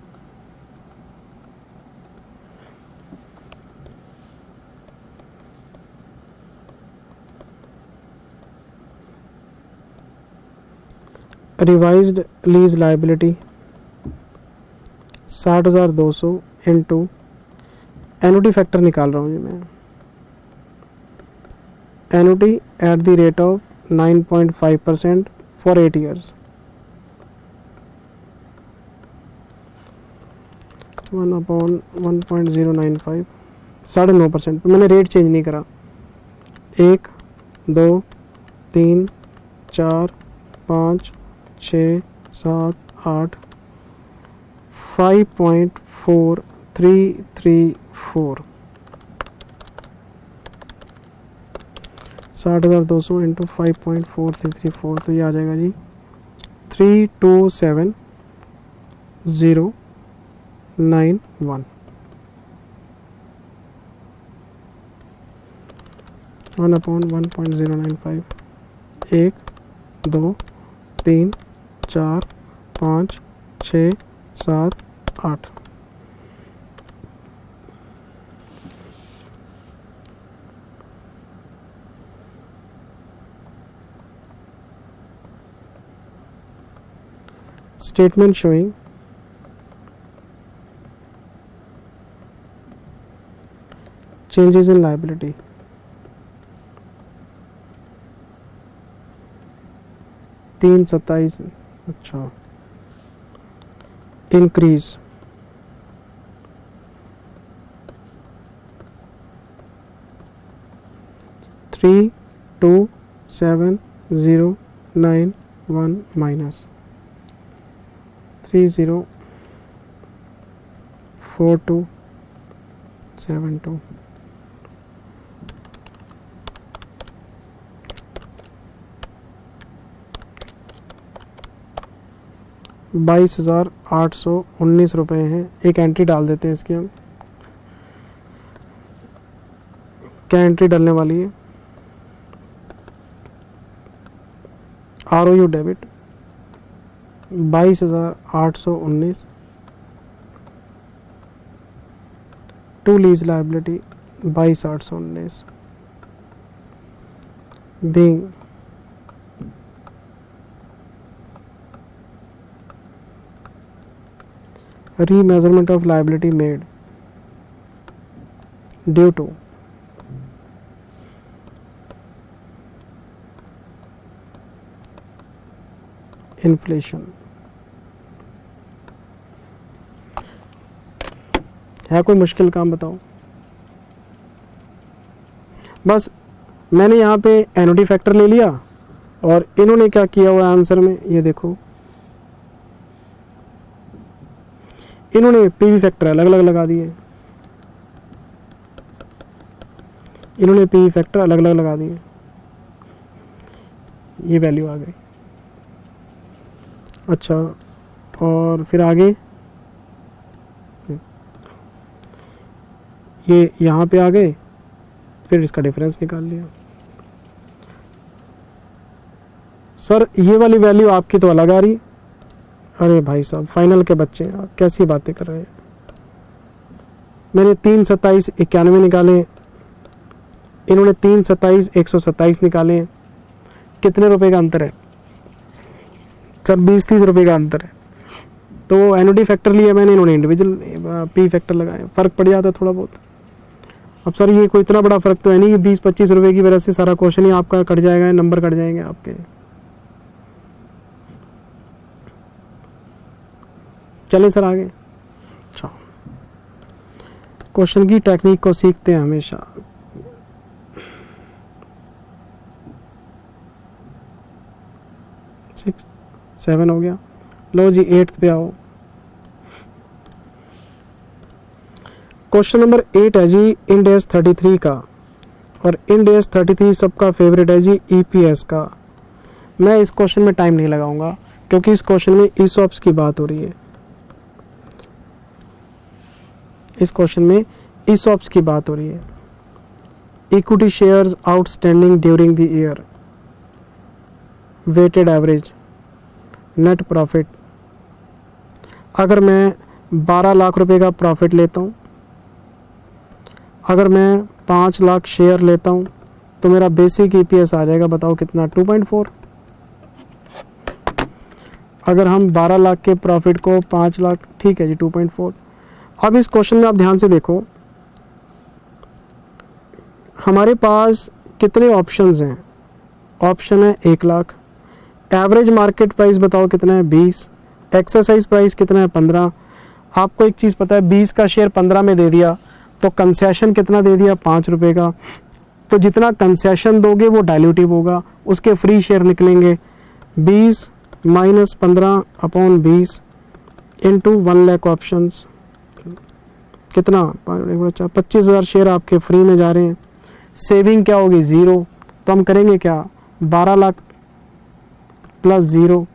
Revised lease liability 60,200 into annuity factor निकाल रहा हूँ जी मैं। Annuity at the rate of 9.5% for 8 years. 1/1.095 9.5%। मैंने रेट चेंज नहीं करा। 1 2 3 4 5 6 7 8 5.4334। 60,200 इंटू 5.4334 तो ये आ जाएगा जी 327091 1/1.095 1 2 3 4 5 6 7 8 statement showing changes in liability. तीन 27 अच्छा इंक्रीज थ्री 27091 माइनस 304272 22,819 रुपये हैं। एक एंट्री डाल देते हैं इसकी हम। क्या एंट्री डालने वाली है? ROU debit 22,819 to lease liability 22,819 being remeasurement of liability made due to inflation। है कोई मुश्किल काम? बताओ। बस मैंने यहाँ पे एनुटी फैक्टर ले लिया और इन्होंने क्या किया हुआ आंसर में, ये देखो इन्होंने पीवी फैक्टर अलग अलग लगा दिए। इन्होंने पीवी फैक्टर अलग अलग लगा दिए, ये वैल्यू आ गई। अच्छा, और फिर आगे ये यहाँ पे आ गए, फिर इसका डिफरेंस निकाल लिया। सर ये वाली वैल्यू आपकी तो अलग आ रही। अरे भाई साहब, फाइनल के बच्चे हैं आप, कैसी बातें कर रहे हैं। मैंने 32791 निकाले, इन्होंने 327,127 निकाले। कितने रुपए का अंतर है सर? 20-30 रुपए का अंतर है। तो वो एनुटी फैक्टर लिया मैंने, इन्होंने इंडिविजुअल पी फैक्टर लगाए, फ़र्क पड़ जाता थोड़ा बहुत। अब सर ये कोई इतना बड़ा फ़र्क तो है नहीं कि 20-25 रुपए की वजह से सारा क्वेश्चन ही आपका कट जाएगा, नंबर कट जाएंगे आपके। चलें सर आगे। अच्छा, क्वेश्चन की टेक्निक को सीखते हैं हमेशा। सिक्स 7 हो गया। लो जी 8th पे आओ। क्वेश्चन नंबर 8 है जी इंड एस 33 का, और इंड एस 33 सबका फेवरेट है जी EPS का। मैं इस क्वेश्चन में टाइम नहीं लगाऊंगा क्योंकि इस क्वेश्चन में ESOPs की बात हो रही है। इस क्वेश्चन में ESOPs की बात हो रही है। Equity shares outstanding during the year, weighted average, net profit. अगर मैं 12 लाख रुपए का प्रॉफिट लेता हूँ, अगर मैं 5 लाख शेयर लेता हूँ, तो मेरा बेसिक EPS आ जाएगा, बताओ कितना? 2.4। अगर हम 12 लाख के प्रॉफिट को 5 लाख, ठीक है जी 2.4। अब इस क्वेश्चन में आप ध्यान से देखो, हमारे पास कितने ऑप्शंस हैं? ऑप्शन है 1 लाख। एवरेज मार्केट प्राइस बताओ कितना है? 20। एक्सरसाइज प्राइस कितना है? 15। आपको एक चीज़ पता है, 20 का शेयर 15 में दे दिया तो कंसेशन कितना दे दिया? 5 रुपये का। तो जितना कंसेशन दोगे वो डाइल्यूटिव होगा, उसके फ्री शेयर निकलेंगे। 20 माइनस 15/20 इंटू 1 लाख ऑप्शंस, कितना? 25,000 शेयर आपके फ्री में जा रहे हैं। सेविंग क्या होगी? 0। तो हम करेंगे क्या? 12 लाख प्लस 0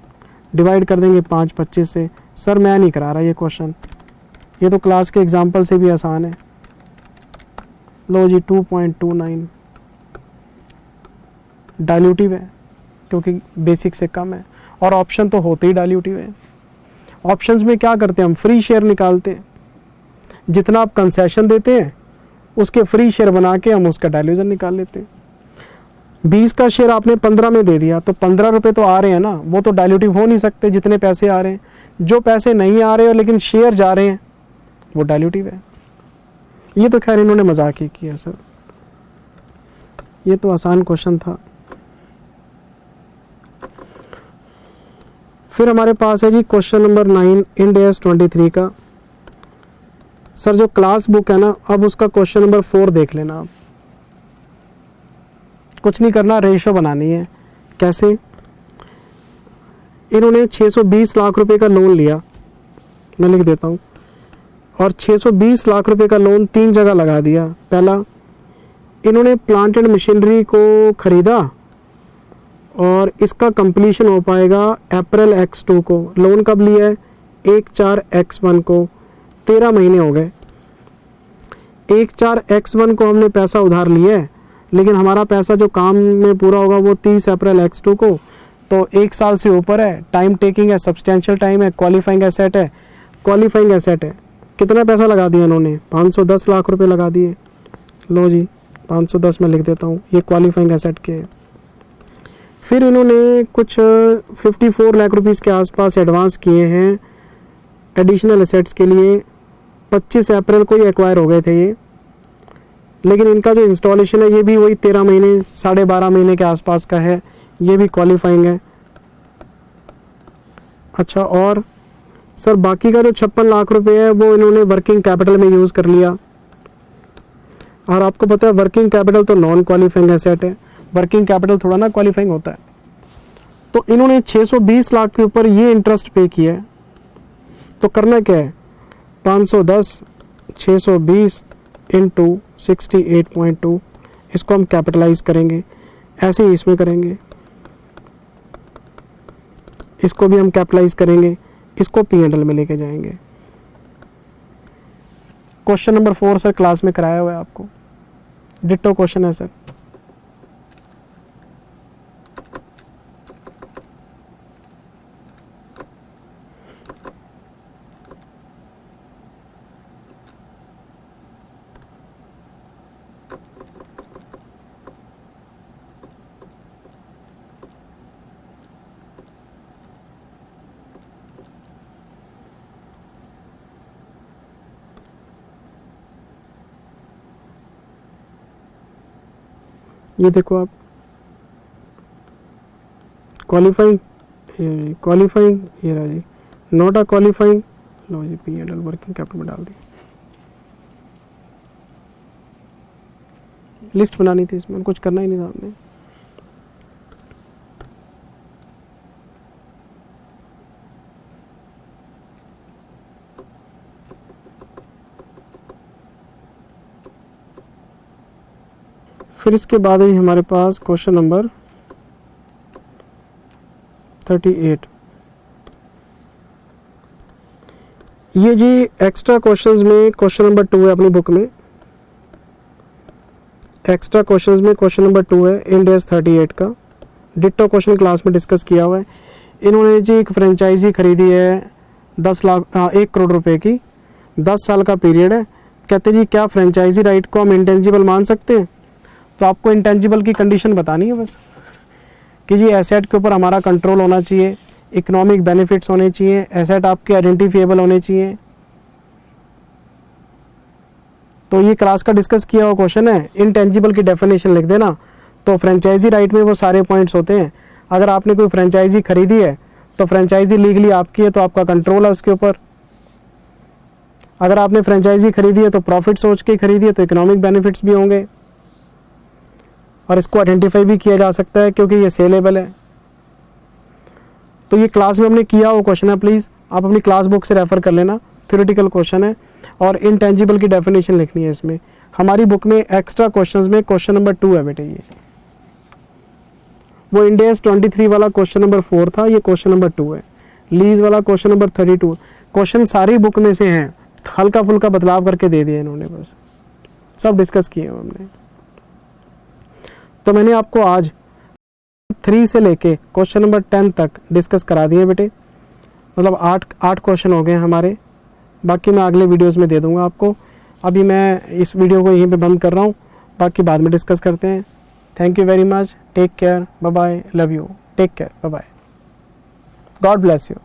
डिवाइड कर देंगे 5 25 से। सर मैं नहीं करा रहा ये क्वेश्चन, ये तो क्लास के एग्जाम्पल से भी आसान है। लो जी 2.29 डाइल्यूटिव है क्योंकि बेसिक से कम है, और ऑप्शन तो होते ही डाइल्यूटिव है। ऑप्शंस में क्या करते हैं हम, फ्री शेयर निकालते हैं, जितना आप कंसेशन देते हैं उसके फ्री शेयर बना के हम उसका डाइल्यूजन निकाल लेते हैं। 20 का शेयर आपने 15 में दे दिया तो 15 रुपये तो आ रहे हैं ना, वो तो डाइल्यूटिव हो नहीं सकते जितने पैसे आ रहे हैं। जो पैसे नहीं आ रहे हो लेकिन शेयर जा रहे हैं वो डाइल्यूटिव है। ये तो खैर इन्होंने मजाक ही किया सर, ये तो आसान क्वेश्चन था। फिर हमारे पास है जी क्वेश्चन नंबर 9 इंड AS 23 का। सर जो क्लास बुक है ना, अब उसका क्वेश्चन नंबर 4 देख लेना आप। कुछ नहीं करना, रेशो बनानी है। कैसे, इन्होंने 620 लाख रुपए का लोन लिया, मैं लिख देता हूँ, और 620 लाख रुपए का लोन 3 जगह लगा दिया। पहला, इन्होंने प्लांट एंड मशीनरी को खरीदा और इसका कंप्लीशन हो पाएगा अप्रैल X2 को। लोन कब लिया है, 1/4/X1 को, 13 महीने हो गए। 1/4/X1 को हमने पैसा उधार लिया है, लेकिन हमारा पैसा जो काम में पूरा होगा वो 30 अप्रैल X2 को, तो 1 साल से ऊपर है। टाइम टेकिंग है, सब्सटेंशियल टाइम है, क्वालिफाइंग एसेट है, क्वालिफाइंग एसेट है। कितना पैसा लगा दिया इन्होंने, 510 लाख रुपए लगा दिए। लो जी 510 में लिख देता हूँ, ये क्वालिफाइंग एसेट के। फिर इन्होंने कुछ 54 लाख रुपीस के आसपास एडवांस किए हैं एडिशनल एसेट्स के लिए। 25 अप्रैल को ही एक्वायर हो गए थे ये, लेकिन इनका जो इंस्टॉलेशन है ये भी वही 13 महीने 12.5 महीने के आसपास का है, ये भी क्वालिफाइंग है। अच्छा, और सर बाकी का जो 56 लाख रुपए है वो इन्होंने वर्किंग कैपिटल में यूज़ कर लिया, और आपको पता है वर्किंग कैपिटल तो नॉन क्वालिफाइंग एसेट है, वर्किंग कैपिटल थोड़ा ना क्वालिफाइंग होता है। तो इन्होंने 620 लाख के ऊपर ये इंटरेस्ट पे किया है, तो करना क्या है, 510 620 इंटू 68.2, इसको हम कैपिटलाइज करेंगे। ऐसे ही इसमें करेंगे, इसको भी हम कैपिटलाइज करेंगे, इसको P&L में लेके जाएंगे। क्वेश्चन नंबर 4 सर क्लास में कराया हुआ है आपको, डिट्टो क्वेश्चन है सर। ये देखो आप, क्वालिफाइंग ये रहा जी, नॉट अ क्वालिफाइंग। लो जी P&L वर्किंग कैपिटल में डाल दी। लिस्ट बनानी थी, इसमें कुछ करना ही नहीं था आपने। फिर इसके बाद ही हमारे पास क्वेश्चन नंबर 38। ये जी एक्स्ट्रा क्वेश्चंस में क्वेश्चन नंबर 2 है अपनी बुक में। एक्स्ट्रा क्वेश्चंस में क्वेश्चन नंबर 2 है इंड AS 38 का। डिट्टो क्वेश्चन क्लास में डिस्कस किया हुआ है। इन्होंने जी एक फ्रेंचाइजी खरीदी है 1 करोड़ रुपए की, 10 साल का पीरियड है। कहते जी क्या फ्रेंचाइजी राइट को हम इंटेंजिबल मान सकते हैं? तो आपको इंटेंजिबल की कंडीशन बतानी है बस, कि जी एसेट के ऊपर हमारा कंट्रोल होना चाहिए, इकोनॉमिक बेनिफिट्स होने चाहिए, एसेट आपके आइडेंटिफिएबल होने चाहिए। तो ये क्लास का डिस्कस किया हुआ क्वेश्चन है। इंटेंजिबल की डेफिनेशन लिख देना। तो फ्रेंचाइजी राइट में वो सारे पॉइंट्स होते हैं। अगर आपने कोई फ्रेंचाइजी खरीदी है तो फ्रेंचाइजी लीगली आपकी है, तो आपका कंट्रोल है उसके ऊपर। अगर आपने फ्रेंचाइजी खरीदी है तो प्रॉफिट सोच के खरीदी है, तो इकोनॉमिक बेनिफिट्स भी होंगे, और इसको आइडेंटिफाई भी किया जा सकता है क्योंकि ये सेलेबल है। तो ये क्लास में हमने किया वो क्वेश्चन है, प्लीज़ आप अपनी क्लास बुक से रेफर कर लेना। थ्योरेटिकल क्वेश्चन है और इंटेंजिबल की डेफिनेशन लिखनी है इसमें। हमारी बुक में एक्स्ट्रा क्वेश्चंस में क्वेश्चन नंबर 2 है बेटे। ये वो इंड AS 23 वाला क्वेश्चन नंबर 4 था, ये क्वेश्चन नंबर 2 है। लीज वाला क्वेश्चन नंबर 32, क्वेश्चन सारी बुक में से हैं, हल्का फुल्का बदलाव करके दे दिया इन्होंने, बस सब डिस्कस किए हमने। तो मैंने आपको आज 3 से लेके क्वेश्चन नंबर 10 तक डिस्कस करा दिए बेटे, मतलब 8 क्वेश्चन हो गए हमारे। बाकी मैं अगले वीडियोस में दे दूंगा आपको। अभी मैं इस वीडियो को यहीं पे बंद कर रहा हूँ, बाकी बाद में डिस्कस करते हैं। Thank you very much, take care, bye bye, love you, take care, bye bye, God bless you.